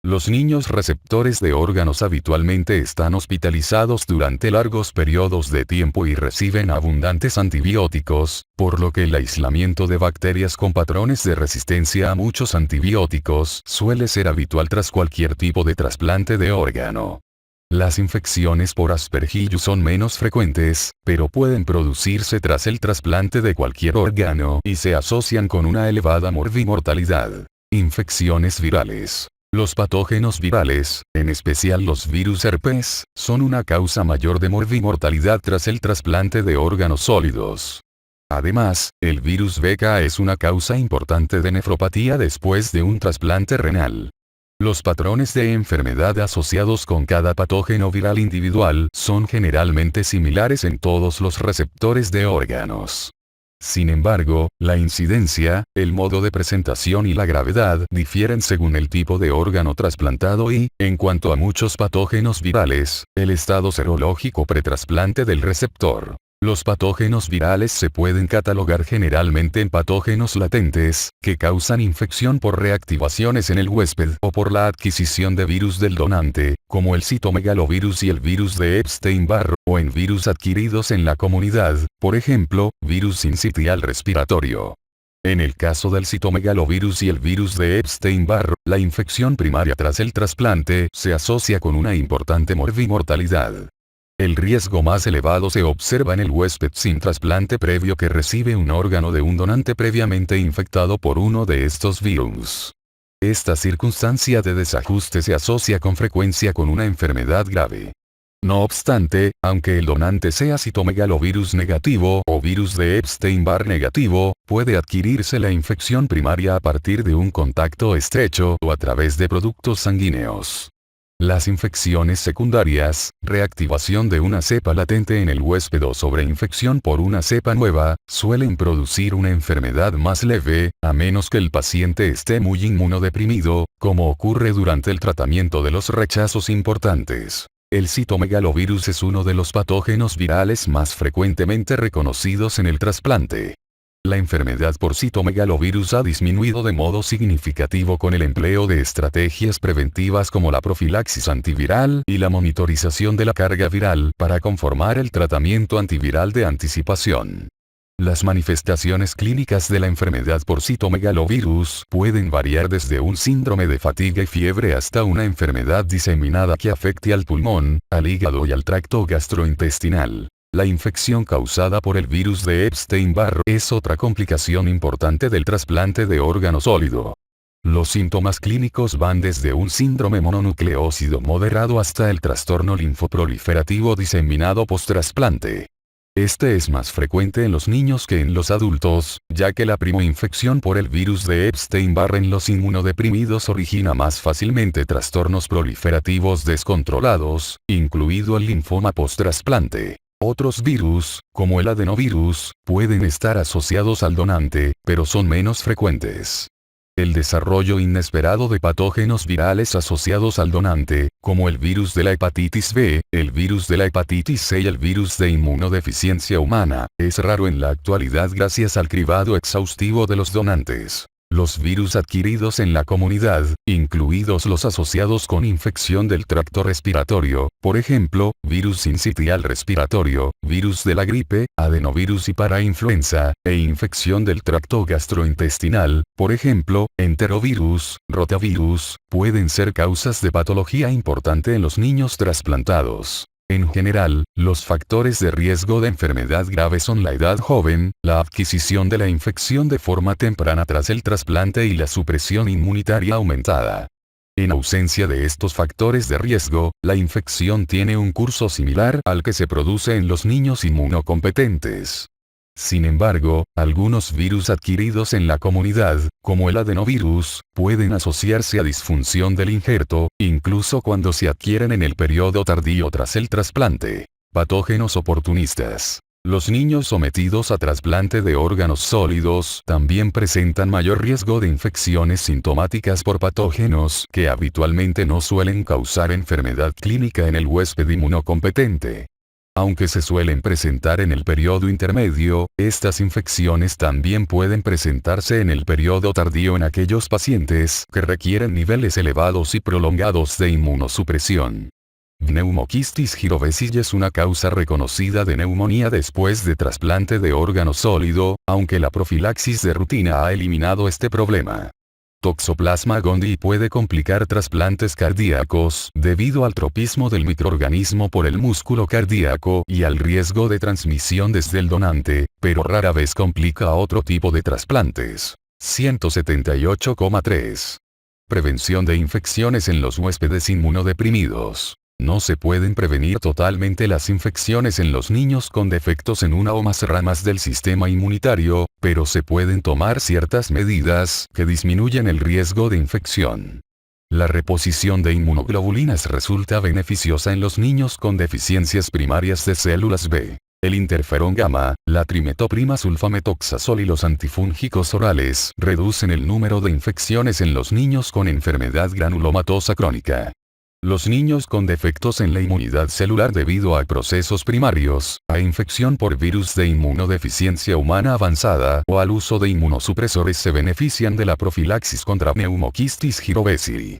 Los niños receptores de órganos habitualmente están hospitalizados durante largos periodos de tiempo y reciben abundantes antibióticos, por lo que el aislamiento de bacterias con patrones de resistencia a muchos antibióticos suele ser habitual tras cualquier tipo de trasplante de órgano. Las infecciones por Aspergillus son menos frecuentes, pero pueden producirse tras el trasplante de cualquier órgano y se asocian con una elevada morbimortalidad. Infecciones virales. Los patógenos virales, en especial los virus herpes, son una causa mayor de morbimortalidad tras el trasplante de órganos sólidos. Además, el virus BK es una causa importante de nefropatía después de un trasplante renal. Los patrones de enfermedad asociados con cada patógeno viral individual son generalmente similares en todos los receptores de órganos. Sin embargo, la incidencia, el modo de presentación y la gravedad difieren según el tipo de órgano trasplantado y, en cuanto a muchos patógenos virales, el estado serológico pretrasplante del receptor. Los patógenos virales se pueden catalogar generalmente en patógenos latentes, que causan infección por reactivaciones en el huésped o por la adquisición de virus del donante, como el citomegalovirus y el virus de Epstein-Barr, o en virus adquiridos en la comunidad, por ejemplo, virus sincitial respiratorio. En el caso del citomegalovirus y el virus de Epstein-Barr, la infección primaria tras el trasplante se asocia con una importante morbimortalidad. El riesgo más elevado se observa en el huésped sin trasplante previo que recibe un órgano de un donante previamente infectado por uno de estos virus. Esta circunstancia de desajuste se asocia con frecuencia con una enfermedad grave. No obstante, aunque el donante sea citomegalovirus negativo o virus de Epstein-Barr negativo, puede adquirirse la infección primaria a partir de un contacto estrecho o a través de productos sanguíneos. Las infecciones secundarias, reactivación de una cepa latente en el huésped o sobreinfección por una cepa nueva, suelen producir una enfermedad más leve, a menos que el paciente esté muy inmunodeprimido, como ocurre durante el tratamiento de los rechazos importantes. El citomegalovirus es uno de los patógenos virales más frecuentemente reconocidos en el trasplante. La enfermedad por citomegalovirus ha disminuido de modo significativo con el empleo de estrategias preventivas como la profilaxis antiviral y la monitorización de la carga viral para conformar el tratamiento antiviral de anticipación. Las manifestaciones clínicas de la enfermedad por citomegalovirus pueden variar desde un síndrome de fatiga y fiebre hasta una enfermedad diseminada que afecte al pulmón, al hígado y al tracto gastrointestinal. La infección causada por el virus de Epstein-Barr es otra complicación importante del trasplante de órgano sólido. Los síntomas clínicos van desde un síndrome mononucleósido moderado hasta el trastorno linfoproliferativo diseminado post-trasplante. Este es más frecuente en los niños que en los adultos, ya que la primoinfección por el virus de Epstein-Barr en los inmunodeprimidos origina más fácilmente trastornos proliferativos descontrolados, incluido el linfoma post-trasplante. Otros virus, como el adenovirus, pueden estar asociados al donante, pero son menos frecuentes. El desarrollo inesperado de patógenos virales asociados al donante, como el virus de la hepatitis B, el virus de la hepatitis C y el virus de inmunodeficiencia humana, es raro en la actualidad gracias al cribado exhaustivo de los donantes. Los virus adquiridos en la comunidad, incluidos los asociados con infección del tracto respiratorio, por ejemplo, virus sincitial respiratorio, virus de la gripe, adenovirus y parainfluenza, e infección del tracto gastrointestinal, por ejemplo, enterovirus, rotavirus, pueden ser causas de patología importante en los niños trasplantados. En general, los factores de riesgo de enfermedad grave son la edad joven, la adquisición de la infección de forma temprana tras el trasplante y la supresión inmunitaria aumentada. En ausencia de estos factores de riesgo, la infección tiene un curso similar al que se produce en los niños inmunocompetentes. Sin embargo, algunos virus adquiridos en la comunidad, como el adenovirus, pueden asociarse a disfunción del injerto, incluso cuando se adquieren en el periodo tardío tras el trasplante. Patógenos oportunistas. Los niños sometidos a trasplante de órganos sólidos también presentan mayor riesgo de infecciones sintomáticas por patógenos que habitualmente no suelen causar enfermedad clínica en el huésped inmunocompetente. Aunque se suelen presentar en el periodo intermedio, estas infecciones también pueden presentarse en el periodo tardío en aquellos pacientes que requieren niveles elevados y prolongados de inmunosupresión. Pneumoquistis girovesi es una causa reconocida de neumonía después de trasplante de órgano sólido, aunque la profilaxis de rutina ha eliminado este problema. Toxoplasma gondii puede complicar trasplantes cardíacos debido al tropismo del microorganismo por el músculo cardíaco y al riesgo de transmisión desde el donante, pero rara vez complica otro tipo de trasplantes. 178,3. Prevención de infecciones en los huéspedes inmunodeprimidos. No se pueden prevenir totalmente las infecciones en los niños con defectos en una o más ramas del sistema inmunitario, pero se pueden tomar ciertas medidas que disminuyen el riesgo de infección. La reposición de inmunoglobulinas resulta beneficiosa en los niños con deficiencias primarias de células B. El interferón gamma, la trimetoprima sulfametoxazol y los antifúngicos orales reducen el número de infecciones en los niños con enfermedad granulomatosa crónica. Los niños con defectos en la inmunidad celular debido a procesos primarios, a infección por virus de inmunodeficiencia humana avanzada o al uso de inmunosupresores se benefician de la profilaxis contra pneumoquistis girovesi.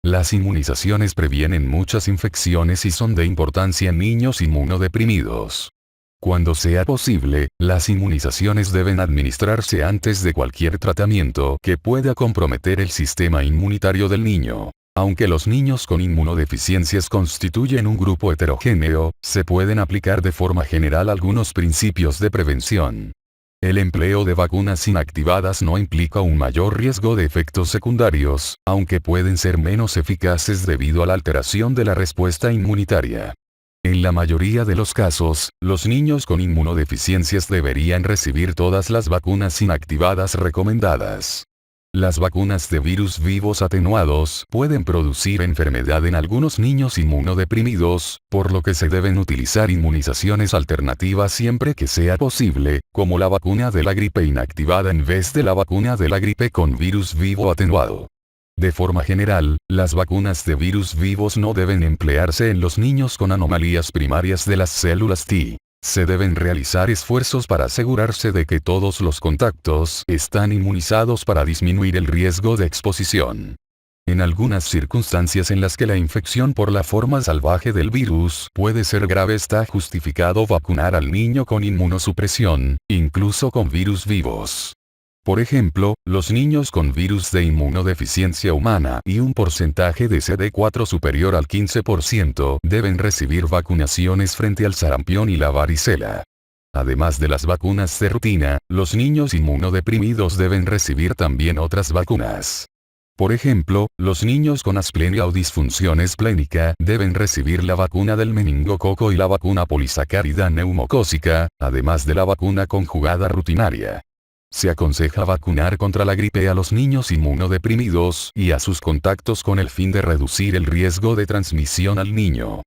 Las inmunizaciones previenen muchas infecciones y son de importancia en niños inmunodeprimidos. Cuando sea posible, las inmunizaciones deben administrarse antes de cualquier tratamiento que pueda comprometer el sistema inmunitario del niño. Aunque los niños con inmunodeficiencias constituyen un grupo heterogéneo, se pueden aplicar de forma general algunos principios de prevención. El empleo de vacunas inactivadas no implica un mayor riesgo de efectos secundarios, aunque pueden ser menos eficaces debido a la alteración de la respuesta inmunitaria. En la mayoría de los casos, los niños con inmunodeficiencias deberían recibir todas las vacunas inactivadas recomendadas. Las vacunas de virus vivos atenuados pueden producir enfermedad en algunos niños inmunodeprimidos, por lo que se deben utilizar inmunizaciones alternativas siempre que sea posible, como la vacuna de la gripe inactivada en vez de la vacuna de la gripe con virus vivo atenuado. De forma general, las vacunas de virus vivos no deben emplearse en los niños con anomalías primarias de las células T. Se deben realizar esfuerzos para asegurarse de que todos los contactos están inmunizados para disminuir el riesgo de exposición. En algunas circunstancias en las que la infección por la forma salvaje del virus puede ser grave, está justificado vacunar al niño con inmunosupresión, incluso con virus vivos. Por ejemplo, los niños con virus de inmunodeficiencia humana y un porcentaje de CD4 superior al 15% deben recibir vacunaciones frente al sarampión y la varicela. Además de las vacunas de rutina, los niños inmunodeprimidos deben recibir también otras vacunas. Por ejemplo, los niños con asplenia o disfunción esplénica deben recibir la vacuna del meningococo y la vacuna polisacárida neumocócica, además de la vacuna conjugada rutinaria. Se aconseja vacunar contra la gripe a los niños inmunodeprimidos y a sus contactos con el fin de reducir el riesgo de transmisión al niño.